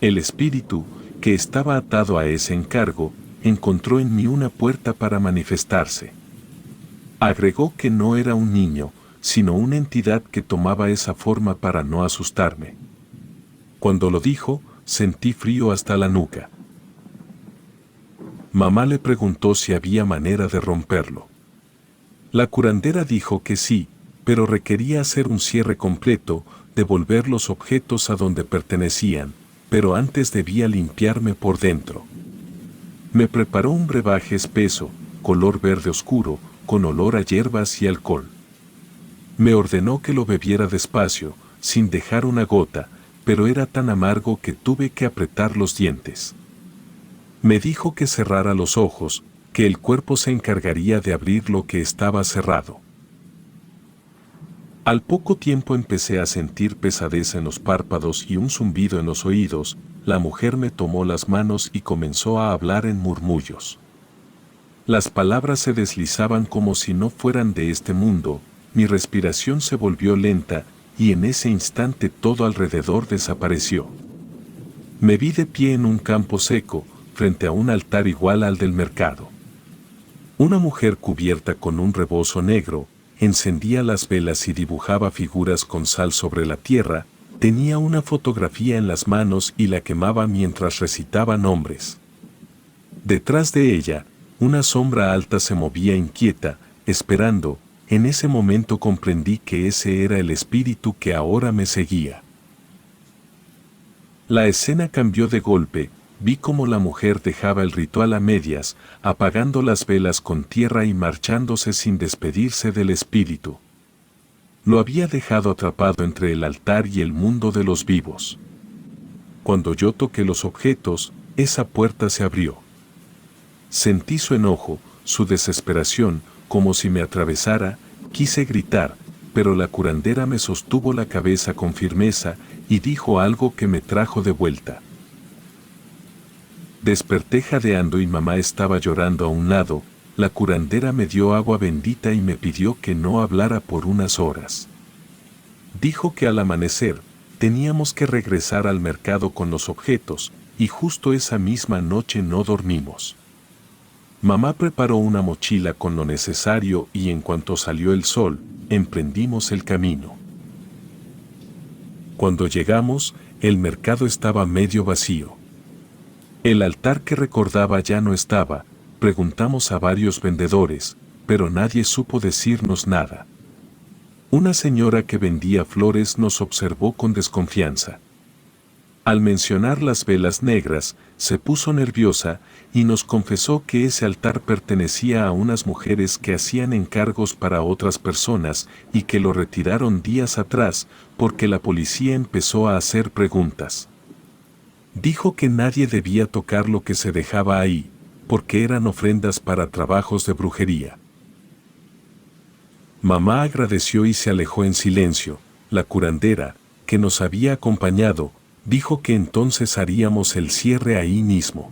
El espíritu, que estaba atado a ese encargo, encontró en mí una puerta para manifestarse. Agregó que no era un niño, sino una entidad que tomaba esa forma para no asustarme. Cuando lo dijo, sentí frío hasta la nuca. Mamá le preguntó si había manera de romperlo. La curandera dijo que sí, pero requería hacer un cierre completo, devolver los objetos a donde pertenecían, pero antes debía limpiarme por dentro. Me preparó un brebaje espeso, color verde oscuro, con olor a hierbas y alcohol. Me ordenó que lo bebiera despacio, sin dejar una gota, pero era tan amargo que tuve que apretar los dientes. Me dijo que cerrara los ojos, que el cuerpo se encargaría de abrir lo que estaba cerrado. Al poco tiempo empecé a sentir pesadez en los párpados y un zumbido en los oídos. La mujer me tomó las manos y comenzó a hablar en murmullos. Las palabras se deslizaban como si no fueran de este mundo, mi respiración se volvió lenta, y en ese instante todo alrededor desapareció. Me vi de pie en un campo seco, frente a un altar igual al del mercado. Una mujer cubierta con un rebozo negro, encendía las velas y dibujaba figuras con sal sobre la tierra, tenía una fotografía en las manos y la quemaba mientras recitaba nombres. Detrás de ella, una sombra alta se movía inquieta, esperando. En ese momento comprendí que ese era el espíritu que ahora me seguía. La escena cambió de golpe, vi cómo la mujer dejaba el ritual a medias, apagando las velas con tierra y marchándose sin despedirse del espíritu. Lo había dejado atrapado entre el altar y el mundo de los vivos. Cuando yo toqué los objetos, esa puerta se abrió. Sentí su enojo, su desesperación, como si me atravesara. Quise gritar, pero la curandera me sostuvo la cabeza con firmeza y dijo algo que me trajo de vuelta. Desperté jadeando y mamá estaba llorando a un lado. La curandera me dio agua bendita y me pidió que no hablara por unas horas. Dijo que al amanecer, teníamos que regresar al mercado con los objetos, y justo esa misma noche no dormimos. Mamá preparó una mochila con lo necesario y en cuanto salió el sol, emprendimos el camino. Cuando llegamos, el mercado estaba medio vacío. El altar que recordaba ya no estaba. Preguntamos a varios vendedores, pero nadie supo decirnos nada. Una señora que vendía flores nos observó con desconfianza. Al mencionar las velas negras, se puso nerviosa y nos confesó que ese altar pertenecía a unas mujeres que hacían encargos para otras personas y que lo retiraron días atrás porque la policía empezó a hacer preguntas. Dijo que nadie debía tocar lo que se dejaba ahí, porque eran ofrendas para trabajos de brujería. Mamá agradeció y se alejó en silencio. La curandera, que nos había acompañado, dijo que entonces haríamos el cierre ahí mismo.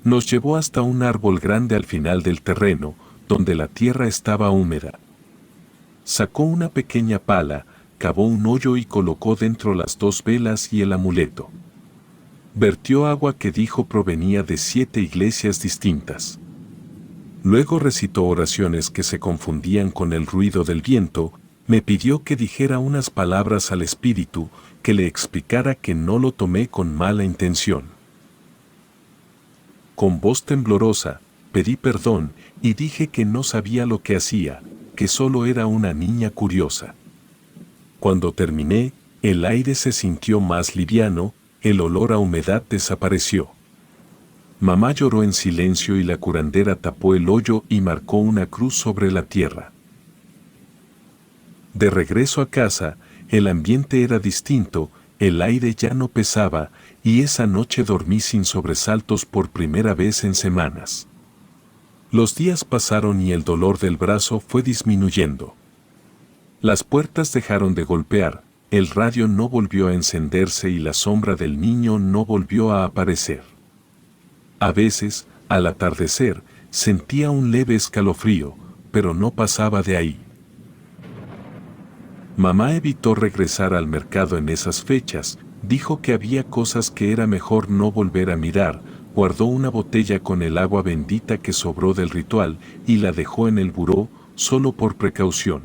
Nos llevó hasta un árbol grande al final del terreno, donde la tierra estaba húmeda. Sacó una pequeña pala, cavó un hoyo y colocó dentro las 2 velas y el amuleto. Vertió agua que dijo provenía de 7 iglesias distintas. Luego recitó oraciones que se confundían con el ruido del viento, me pidió que dijera unas palabras al espíritu, que le explicara que no lo tomé con mala intención. Con voz temblorosa, pedí perdón y dije que no sabía lo que hacía, que solo era una niña curiosa. Cuando terminé, el aire se sintió más liviano, el olor a humedad desapareció. Mamá lloró en silencio y la curandera tapó el hoyo y marcó una cruz sobre la tierra. De regreso a casa, el ambiente era distinto, el aire ya no pesaba, y esa noche dormí sin sobresaltos por primera vez en semanas. Los días pasaron y el dolor del brazo fue disminuyendo. Las puertas dejaron de golpear, el radio no volvió a encenderse y la sombra del niño no volvió a aparecer. A veces, al atardecer, sentía un leve escalofrío, pero no pasaba de ahí. Mamá evitó regresar al mercado en esas fechas, dijo que había cosas que era mejor no volver a mirar, guardó una botella con el agua bendita que sobró del ritual y la dejó en el buró, solo por precaución.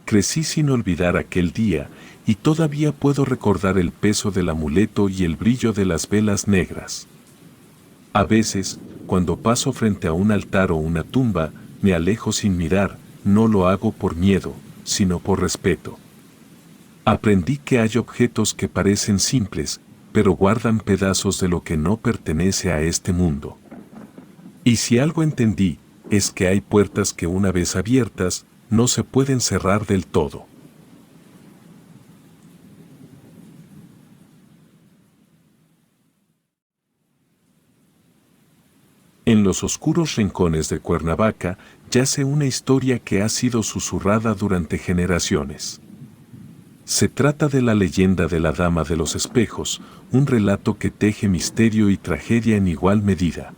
Crecí sin olvidar aquel día, y todavía puedo recordar el peso del amuleto y el brillo de las velas negras. A veces, cuando paso frente a un altar o una tumba, me alejo sin mirar, no lo hago por miedo, sino por respeto. Aprendí que hay objetos que parecen simples, pero guardan pedazos de lo que no pertenece a este mundo. Y si algo entendí, es que hay puertas que una vez abiertas, no se pueden cerrar del todo. En los oscuros rincones de Cuernavaca yace una historia que ha sido susurrada durante generaciones. Se trata de la leyenda de la Dama de los Espejos, un relato que teje misterio y tragedia en igual medida.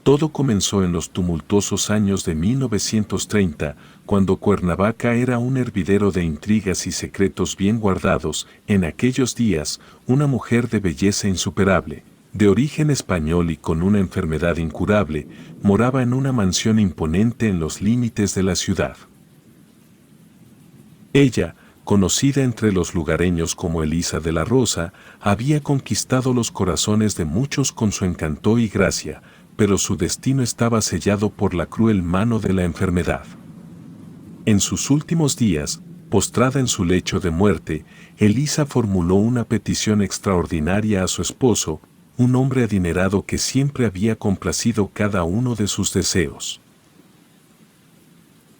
Todo comenzó en los tumultuosos años de 1930, cuando Cuernavaca era un hervidero de intrigas y secretos bien guardados. En aquellos días, una mujer de belleza insuperable, de origen español y con una enfermedad incurable, moraba en una mansión imponente en los límites de la ciudad. Ella, conocida entre los lugareños como Elisa de la Rosa, había conquistado los corazones de muchos con su encanto y gracia, pero su destino estaba sellado por la cruel mano de la enfermedad. En sus últimos días, postrada en su lecho de muerte, Elisa formuló una petición extraordinaria a su esposo, un hombre adinerado que siempre había complacido cada uno de sus deseos.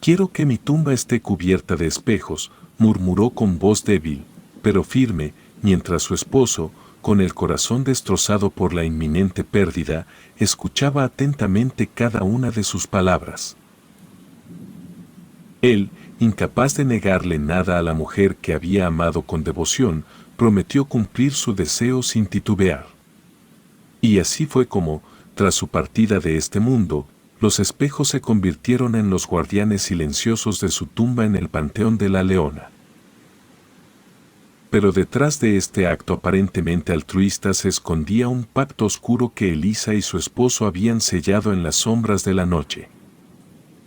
«Quiero que mi tumba esté cubierta de espejos», murmuró con voz débil, pero firme, mientras su esposo, con el corazón destrozado por la inminente pérdida, escuchaba atentamente cada una de sus palabras. Él, incapaz de negarle nada a la mujer que había amado con devoción, prometió cumplir su deseo sin titubear. Y así fue como, tras su partida de este mundo, los espejos se convirtieron en los guardianes silenciosos de su tumba en el Panteón de la Leona. Pero detrás de este acto aparentemente altruista se escondía un pacto oscuro que Elisa y su esposo habían sellado en las sombras de la noche.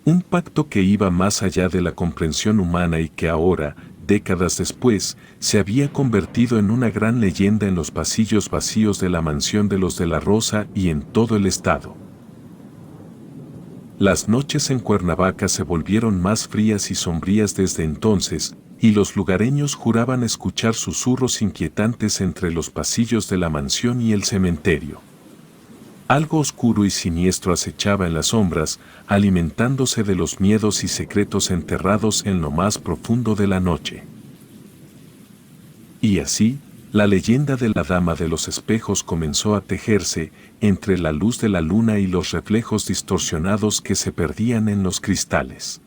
Un pacto que iba más allá de la comprensión humana y que ahora, décadas después, se había convertido en una gran leyenda en los pasillos vacíos de la mansión de los de la Rosa y en todo el estado. Las noches en Cuernavaca se volvieron más frías y sombrías desde entonces, y los lugareños juraban escuchar susurros inquietantes entre los pasillos de la mansión y el cementerio. Algo oscuro y siniestro acechaba en las sombras, alimentándose de los miedos y secretos enterrados en lo más profundo de la noche. Y así, la leyenda de la Dama de los Espejos comenzó a tejerse entre la luz de la luna y los reflejos distorsionados que se perdían en los cristales.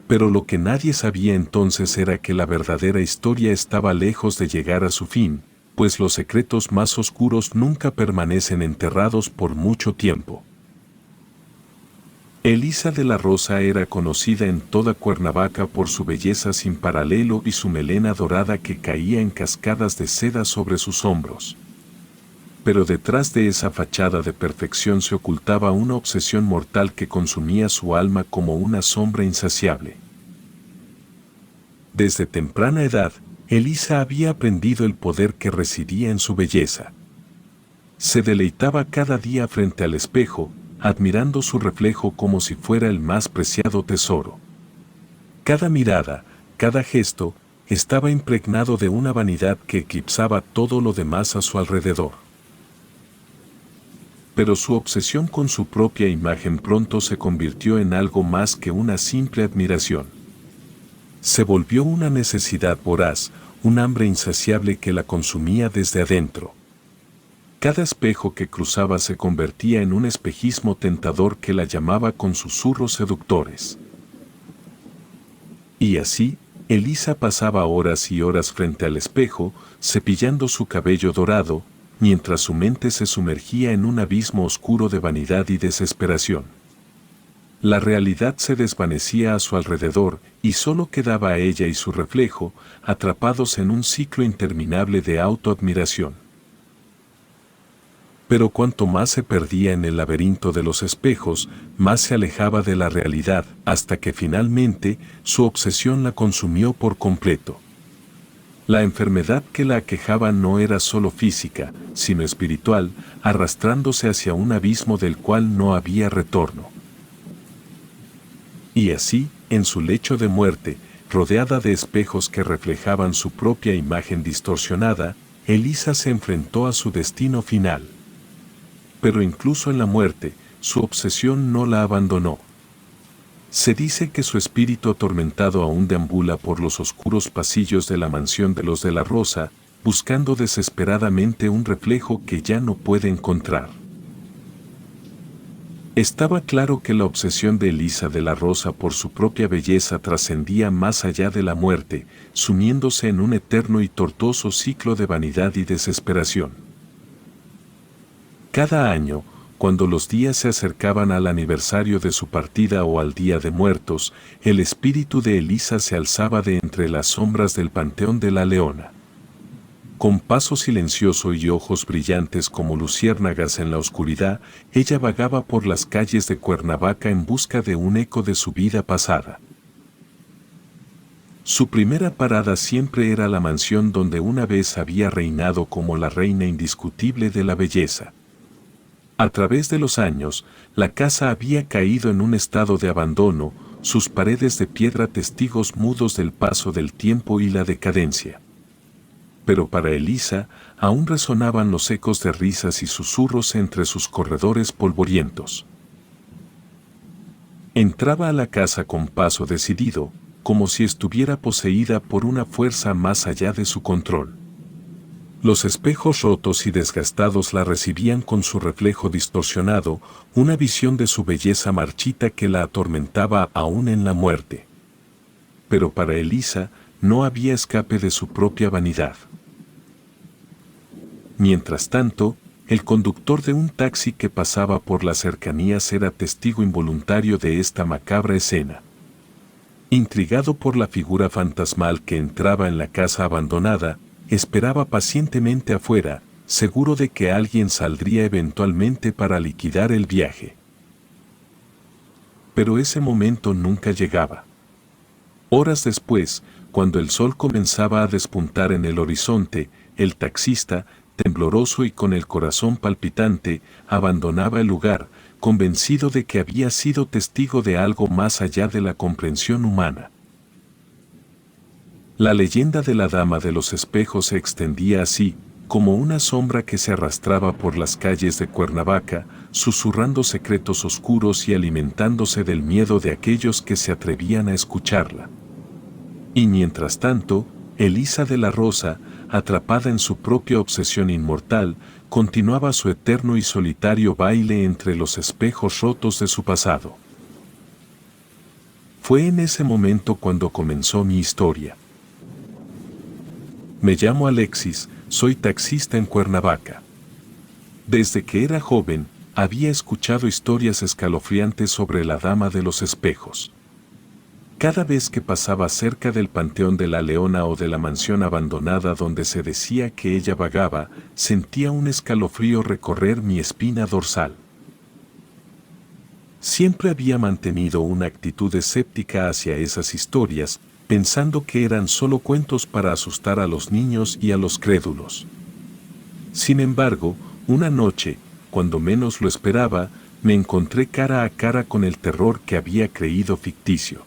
Pero lo que nadie sabía entonces era que la verdadera historia estaba lejos de llegar a su fin, pues los secretos más oscuros nunca permanecen enterrados por mucho tiempo. Elisa de la Rosa era conocida en toda Cuernavaca por su belleza sin paralelo y su melena dorada que caía en cascadas de seda sobre sus hombros. Pero detrás de esa fachada de perfección se ocultaba una obsesión mortal que consumía su alma como una sombra insaciable. Desde temprana edad, Elisa había aprendido el poder que residía en su belleza. Se deleitaba cada día frente al espejo, admirando su reflejo como si fuera el más preciado tesoro. Cada mirada, cada gesto, estaba impregnado de una vanidad que eclipsaba todo lo demás a su alrededor. Pero su obsesión con su propia imagen pronto se convirtió en algo más que una simple admiración. Se volvió una necesidad voraz, un hambre insaciable que la consumía desde adentro. Cada espejo que cruzaba se convertía en un espejismo tentador que la llamaba con susurros seductores. Y así, Elisa pasaba horas y horas frente al espejo, cepillando su cabello dorado, mientras su mente se sumergía en un abismo oscuro de vanidad y desesperación. La realidad se desvanecía a su alrededor y solo quedaba ella y su reflejo, atrapados en un ciclo interminable de autoadmiración. Pero cuanto más se perdía en el laberinto de los espejos, más se alejaba de la realidad, hasta que finalmente su obsesión la consumió por completo. La enfermedad que la aquejaba no era solo física, sino espiritual, arrastrándose hacia un abismo del cual no había retorno. Y así, en su lecho de muerte, rodeada de espejos que reflejaban su propia imagen distorsionada, Elisa se enfrentó a su destino final. Pero incluso en la muerte, su obsesión no la abandonó. Se dice que su espíritu atormentado aún deambula por los oscuros pasillos de la mansión de los de la Rosa, buscando desesperadamente un reflejo que ya no puede encontrar. Estaba claro que la obsesión de Elisa de la Rosa por su propia belleza trascendía más allá de la muerte, sumiéndose en un eterno y tortuoso ciclo de vanidad y desesperación. Cada año, cuando los días se acercaban al aniversario de su partida o al Día de Muertos, el espíritu de Elisa se alzaba de entre las sombras del Panteón de la Leona. Con paso silencioso y ojos brillantes como luciérnagas en la oscuridad, ella vagaba por las calles de Cuernavaca en busca de un eco de su vida pasada. Su primera parada siempre era la mansión donde una vez había reinado como la reina indiscutible de la belleza. A través de los años, la casa había caído en un estado de abandono, sus paredes de piedra testigos mudos del paso del tiempo y la decadencia. Pero para Elisa, aún resonaban los ecos de risas y susurros entre sus corredores polvorientos. Entraba a la casa con paso decidido, como si estuviera poseída por una fuerza más allá de su control. Los espejos rotos y desgastados la recibían con su reflejo distorsionado, una visión de su belleza marchita que la atormentaba aún en la muerte. Pero para Elisa no había escape de su propia vanidad. Mientras tanto, el conductor de un taxi que pasaba por las cercanías era testigo involuntario de esta macabra escena. Intrigado por la figura fantasmal que entraba en la casa abandonada, esperaba pacientemente afuera, seguro de que alguien saldría eventualmente para liquidar el viaje. Pero ese momento nunca llegaba. Horas después, cuando el sol comenzaba a despuntar en el horizonte, el taxista, tembloroso y con el corazón palpitante, abandonaba el lugar, convencido de que había sido testigo de algo más allá de la comprensión humana. La leyenda de la Dama de los Espejos se extendía así, como una sombra que se arrastraba por las calles de Cuernavaca, susurrando secretos oscuros y alimentándose del miedo de aquellos que se atrevían a escucharla. Y mientras tanto, Elisa de la Rosa, atrapada en su propia obsesión inmortal, continuaba su eterno y solitario baile entre los espejos rotos de su pasado. Fue en ese momento cuando comenzó mi historia. Me llamo Alexis, soy taxista en Cuernavaca. Desde que era joven, había escuchado historias escalofriantes sobre la Dama de los Espejos. Cada vez que pasaba cerca del Panteón de la Leona o de la mansión abandonada donde se decía que ella vagaba, sentía un escalofrío recorrer mi espina dorsal. Siempre había mantenido una actitud escéptica hacia esas historias, pensando que eran solo cuentos para asustar a los niños y a los crédulos. Sin embargo, una noche, cuando menos lo esperaba, me encontré cara a cara con el terror que había creído ficticio.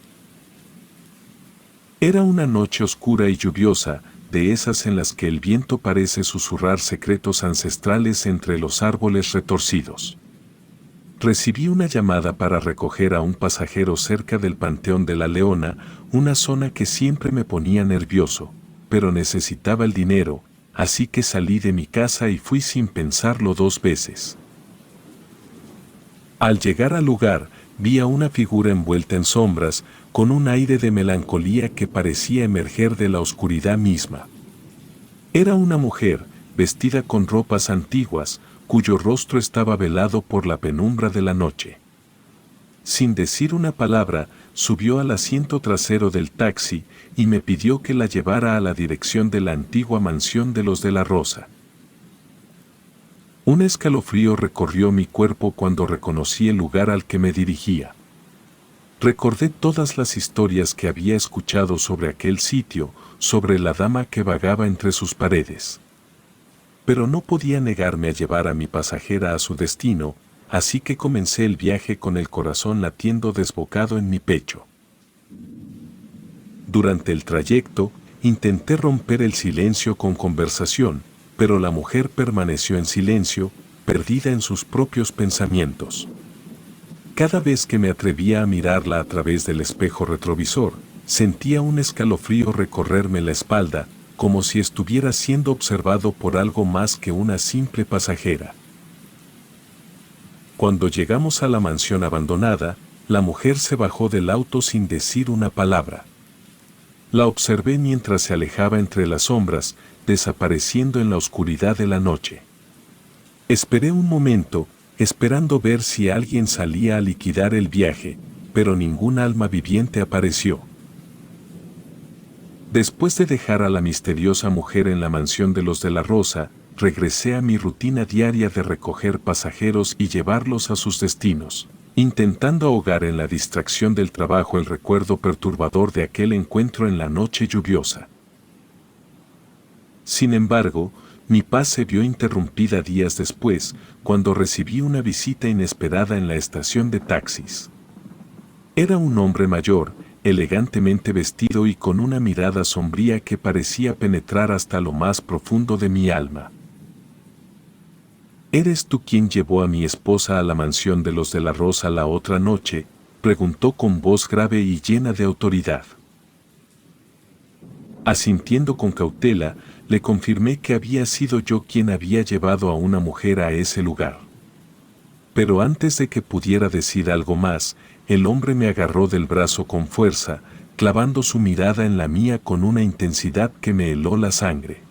Era una noche oscura y lluviosa, de esas en las que el viento parece susurrar secretos ancestrales entre los árboles retorcidos. Recibí una llamada para recoger a un pasajero cerca del Panteón de la Leona, una zona que siempre me ponía nervioso, pero necesitaba el dinero, así que salí de mi casa y fui sin pensarlo 2 veces. Al llegar al lugar, vi a una figura envuelta en sombras, con un aire de melancolía que parecía emerger de la oscuridad misma. Era una mujer, vestida con ropas antiguas, cuyo rostro estaba velado por la penumbra de la noche. Sin decir una palabra, subió al asiento trasero del taxi y me pidió que la llevara a la dirección de la antigua mansión de los de la Rosa. Un escalofrío recorrió mi cuerpo cuando reconocí el lugar al que me dirigía. Recordé todas las historias que había escuchado sobre aquel sitio, sobre la dama que vagaba entre sus paredes. Pero no podía negarme a llevar a mi pasajera a su destino, así que comencé el viaje con el corazón latiendo desbocado en mi pecho. Durante el trayecto, intenté romper el silencio con conversación, pero la mujer permaneció en silencio, perdida en sus propios pensamientos. Cada vez que me atrevía a mirarla a través del espejo retrovisor, sentía un escalofrío recorrerme la espalda, como si estuviera siendo observado por algo más que una simple pasajera. Cuando llegamos a la mansión abandonada, la mujer se bajó del auto sin decir una palabra. La observé mientras se alejaba entre las sombras, desapareciendo en la oscuridad de la noche. Esperé un momento, esperando ver si alguien salía a liquidar el viaje, pero ningún alma viviente apareció. Después de dejar a la misteriosa mujer en la mansión de los de la Rosa, regresé a mi rutina diaria de recoger pasajeros y llevarlos a sus destinos, intentando ahogar en la distracción del trabajo el recuerdo perturbador de aquel encuentro en la noche lluviosa. Sin embargo, mi paz se vio interrumpida días después, cuando recibí una visita inesperada en la estación de taxis. Era un hombre mayor, elegantemente vestido y con una mirada sombría que parecía penetrar hasta lo más profundo de mi alma. ¿Eres tú quien llevó a mi esposa a la mansión de los de la Rosa la otra noche?, preguntó con voz grave y llena de autoridad. Asintiendo con cautela, le confirmé que había sido yo quien había llevado a una mujer a ese lugar. Pero antes de que pudiera decir algo más, el hombre me agarró del brazo con fuerza, clavando su mirada en la mía con una intensidad que me heló la sangre.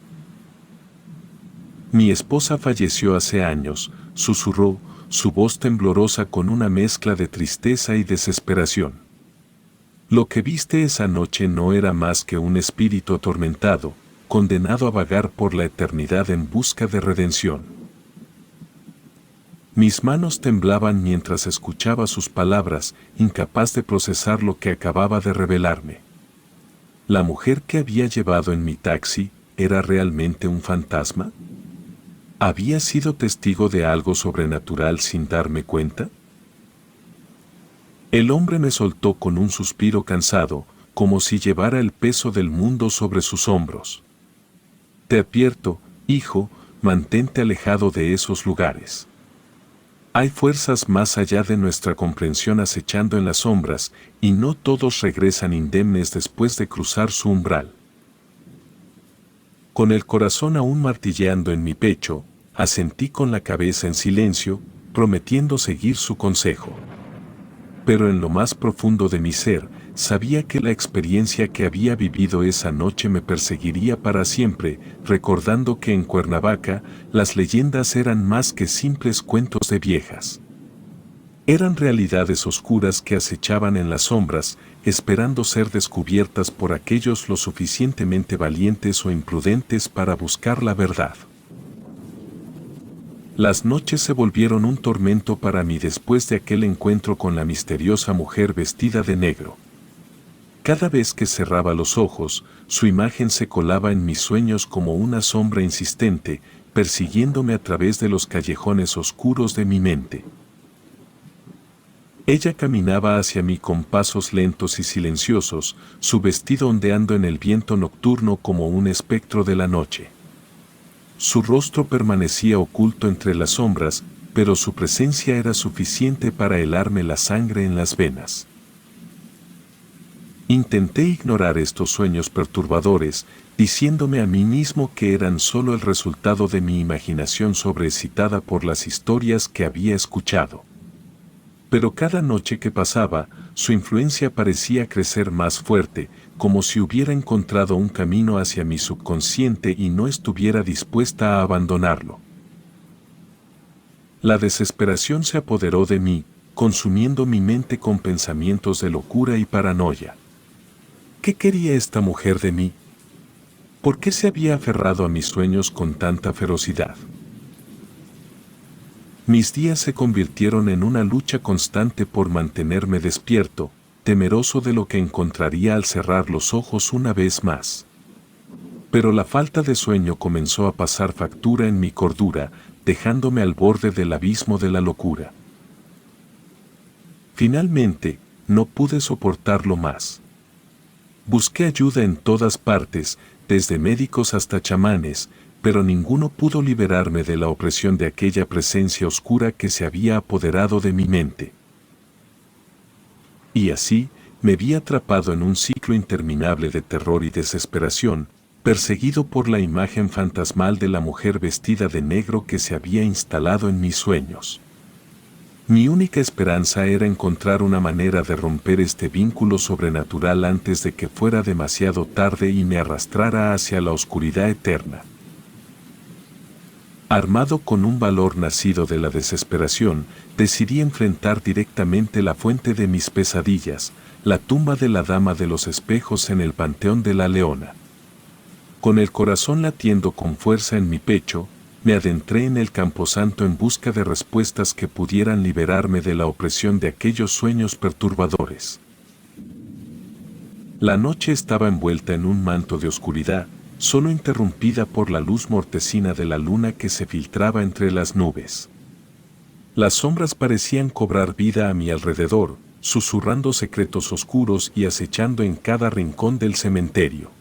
Mi esposa falleció hace años, susurró, su voz temblorosa con una mezcla de tristeza y desesperación. Lo que viste esa noche no era más que un espíritu atormentado, condenado a vagar por la eternidad en busca de redención. Mis manos temblaban mientras escuchaba sus palabras, incapaz de procesar lo que acababa de revelarme. ¿La mujer que había llevado en mi taxi era realmente un fantasma? ¿Había sido testigo de algo sobrenatural sin darme cuenta? El hombre me soltó con un suspiro cansado, como si llevara el peso del mundo sobre sus hombros. Te advierto, hijo, mantente alejado de esos lugares. Hay fuerzas más allá de nuestra comprensión acechando en las sombras, y no todos regresan indemnes después de cruzar su umbral. Con el corazón aún martilleando en mi pecho, asentí con la cabeza en silencio, prometiendo seguir su consejo. Pero en lo más profundo de mi ser, sabía que la experiencia que había vivido esa noche me perseguiría para siempre, recordando que en Cuernavaca las leyendas eran más que simples cuentos de viejas. Eran realidades oscuras que acechaban en las sombras, esperando ser descubiertas por aquellos lo suficientemente valientes o imprudentes para buscar la verdad. Las noches se volvieron un tormento para mí después de aquel encuentro con la misteriosa mujer vestida de negro. Cada vez que cerraba los ojos, su imagen se colaba en mis sueños como una sombra insistente, persiguiéndome a través de los callejones oscuros de mi mente. Ella caminaba hacia mí con pasos lentos y silenciosos, su vestido ondeando en el viento nocturno como un espectro de la noche. Su rostro permanecía oculto entre las sombras, pero su presencia era suficiente para helarme la sangre en las venas. Intenté ignorar estos sueños perturbadores, diciéndome a mí mismo que eran solo el resultado de mi imaginación sobreexcitada por las historias que había escuchado. Pero cada noche que pasaba, su influencia parecía crecer más fuerte, como si hubiera encontrado un camino hacia mi subconsciente y no estuviera dispuesta a abandonarlo. La desesperación se apoderó de mí, consumiendo mi mente con pensamientos de locura y paranoia. ¿Qué quería esta mujer de mí? ¿Por qué se había aferrado a mis sueños con tanta ferocidad? Mis días se convirtieron en una lucha constante por mantenerme despierto, temeroso de lo que encontraría al cerrar los ojos una vez más. Pero la falta de sueño comenzó a pasar factura en mi cordura, dejándome al borde del abismo de la locura. Finalmente, no pude soportarlo más. Busqué ayuda en todas partes, desde médicos hasta chamanes, pero ninguno pudo liberarme de la opresión de aquella presencia oscura que se había apoderado de mi mente. Y así, me vi atrapado en un ciclo interminable de terror y desesperación, perseguido por la imagen fantasmal de la mujer vestida de negro que se había instalado en mis sueños. Mi única esperanza era encontrar una manera de romper este vínculo sobrenatural antes de que fuera demasiado tarde y me arrastrara hacia la oscuridad eterna. Armado con un valor nacido de la desesperación, decidí enfrentar directamente la fuente de mis pesadillas, la tumba de la Dama de los Espejos en el Panteón de la Leona. Con el corazón latiendo con fuerza en mi pecho, me adentré en el camposanto en busca de respuestas que pudieran liberarme de la opresión de aquellos sueños perturbadores. La noche estaba envuelta en un manto de oscuridad, solo interrumpida por la luz mortecina de la luna que se filtraba entre las nubes. Las sombras parecían cobrar vida a mi alrededor, susurrando secretos oscuros y acechando en cada rincón del cementerio.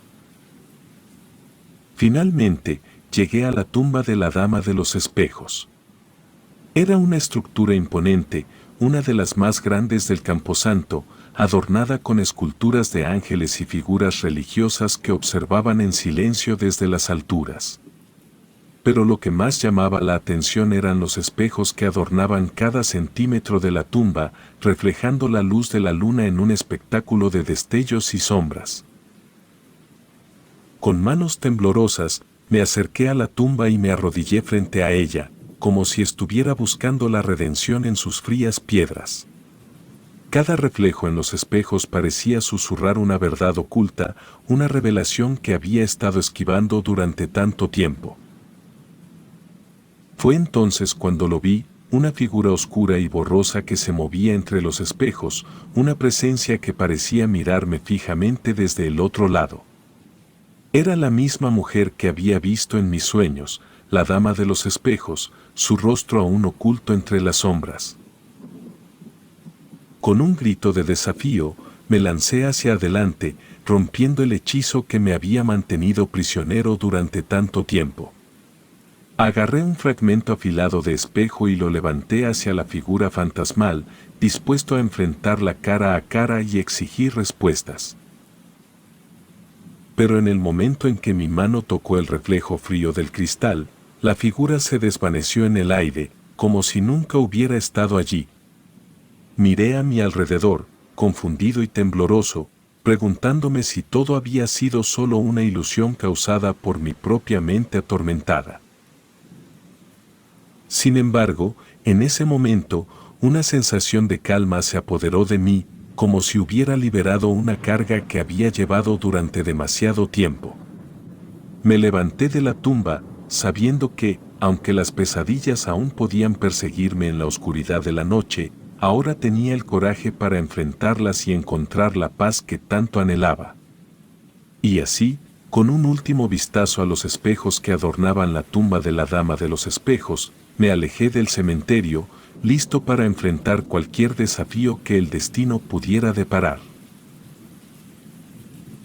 Finalmente, llegué a la tumba de la Dama de los Espejos. Era una estructura imponente, una de las más grandes del Camposanto, adornada con esculturas de ángeles y figuras religiosas que observaban en silencio desde las alturas. Pero lo que más llamaba la atención eran los espejos que adornaban cada centímetro de la tumba, reflejando la luz de la luna en un espectáculo de destellos y sombras. Con manos temblorosas, me acerqué a la tumba y me arrodillé frente a ella, como si estuviera buscando la redención en sus frías piedras. Cada reflejo en los espejos parecía susurrar una verdad oculta, una revelación que había estado esquivando durante tanto tiempo. Fue entonces cuando lo vi, una figura oscura y borrosa que se movía entre los espejos, una presencia que parecía mirarme fijamente desde el otro lado. Era la misma mujer que había visto en mis sueños, la Dama de los Espejos, su rostro aún oculto entre las sombras. Con un grito de desafío, me lancé hacia adelante, rompiendo el hechizo que me había mantenido prisionero durante tanto tiempo. Agarré un fragmento afilado de espejo y lo levanté hacia la figura fantasmal, dispuesto a enfrentarla cara a cara y exigir respuestas. Pero en el momento en que mi mano tocó el reflejo frío del cristal, la figura se desvaneció en el aire, como si nunca hubiera estado allí. Miré a mi alrededor, confundido y tembloroso, preguntándome si todo había sido solo una ilusión causada por mi propia mente atormentada. Sin embargo, en ese momento, una sensación de calma se apoderó de mí, como si hubiera liberado una carga que había llevado durante demasiado tiempo. Me levanté de la tumba, sabiendo que, aunque las pesadillas aún podían perseguirme en la oscuridad de la noche, ahora tenía el coraje para enfrentarlas y encontrar la paz que tanto anhelaba. Y así, con un último vistazo a los espejos que adornaban la tumba de la Dama de los Espejos, me alejé del cementerio, listo para enfrentar cualquier desafío que el destino pudiera deparar.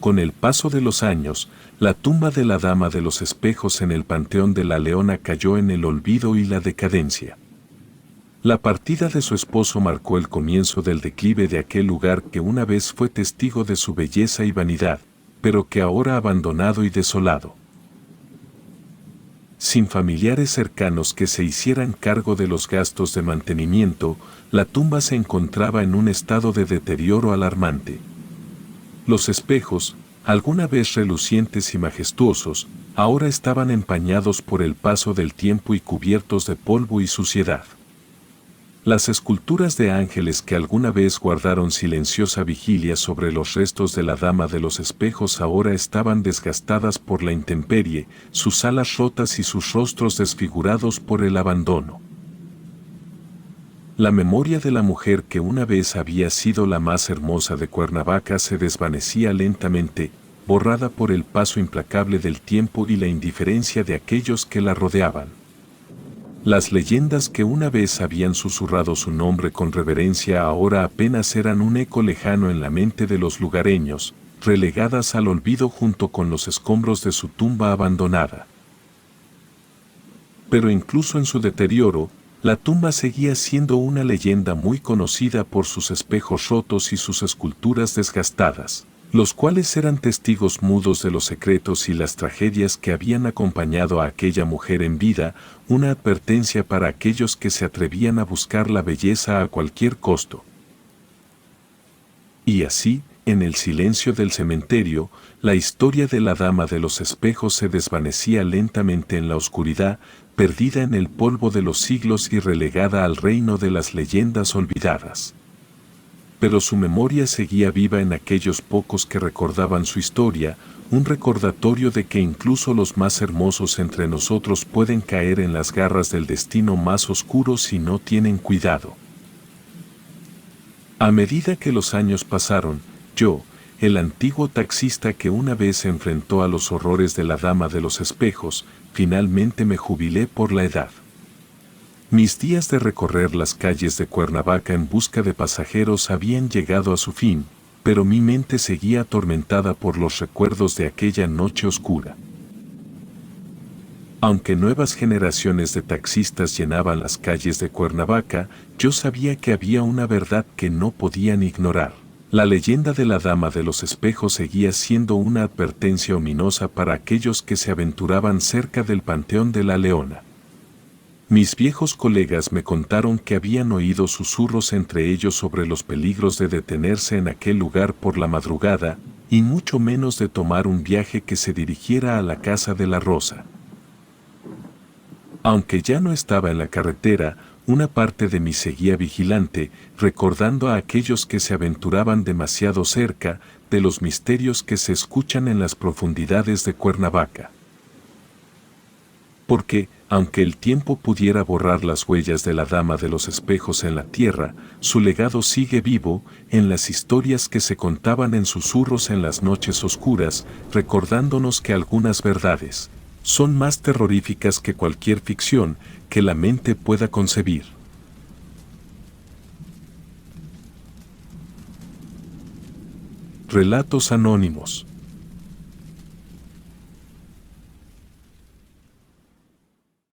Con el paso de los años, la tumba de la Dama de los Espejos en el Panteón de la Leona cayó en el olvido y la decadencia. La partida de su esposo marcó el comienzo del declive de aquel lugar que una vez fue testigo de su belleza y vanidad, pero que ahora abandonado y desolado. Sin familiares cercanos que se hicieran cargo de los gastos de mantenimiento, la tumba se encontraba en un estado de deterioro alarmante. Los espejos, alguna vez relucientes y majestuosos, ahora estaban empañados por el paso del tiempo y cubiertos de polvo y suciedad. Las esculturas de ángeles que alguna vez guardaron silenciosa vigilia sobre los restos de la Dama de los Espejos ahora estaban desgastadas por la intemperie, sus alas rotas y sus rostros desfigurados por el abandono. La memoria de la mujer que una vez había sido la más hermosa de Cuernavaca se desvanecía lentamente, borrada por el paso implacable del tiempo y la indiferencia de aquellos que la rodeaban. Las leyendas que una vez habían susurrado su nombre con reverencia ahora apenas eran un eco lejano en la mente de los lugareños, relegadas al olvido junto con los escombros de su tumba abandonada. Pero incluso en su deterioro, la tumba seguía siendo una leyenda muy conocida por sus espejos rotos y sus esculturas desgastadas, los cuales eran testigos mudos de los secretos y las tragedias que habían acompañado a aquella mujer en vida, una advertencia para aquellos que se atrevían a buscar la belleza a cualquier costo. Y así, en el silencio del cementerio, la historia de la Dama de los Espejos se desvanecía lentamente en la oscuridad, perdida en el polvo de los siglos y relegada al reino de las leyendas olvidadas. Pero su memoria seguía viva en aquellos pocos que recordaban su historia, un recordatorio de que incluso los más hermosos entre nosotros pueden caer en las garras del destino más oscuro si no tienen cuidado. A medida que los años pasaron, yo, el antiguo taxista que una vez se enfrentó a los horrores de la Dama de los Espejos, finalmente me jubilé por la edad. Mis días de recorrer las calles de Cuernavaca en busca de pasajeros habían llegado a su fin, pero mi mente seguía atormentada por los recuerdos de aquella noche oscura. Aunque nuevas generaciones de taxistas llenaban las calles de Cuernavaca, yo sabía que había una verdad que no podían ignorar. La leyenda de la Dama de los Espejos seguía siendo una advertencia ominosa para aquellos que se aventuraban cerca del Panteón de la Leona. Mis viejos colegas me contaron que habían oído susurros entre ellos sobre los peligros de detenerse en aquel lugar por la madrugada, y mucho menos de tomar un viaje que se dirigiera a la Casa de la Rosa. Aunque ya no estaba en la carretera, una parte de mí seguía vigilante, recordando a aquellos que se aventuraban demasiado cerca de los misterios que se escuchan en las profundidades de Cuernavaca. Porque, aunque el tiempo pudiera borrar las huellas de la Dama de los Espejos en la tierra, su legado sigue vivo en las historias que se contaban en susurros en las noches oscuras, recordándonos que algunas verdades son más terroríficas que cualquier ficción que la mente pueda concebir. Relatos anónimos.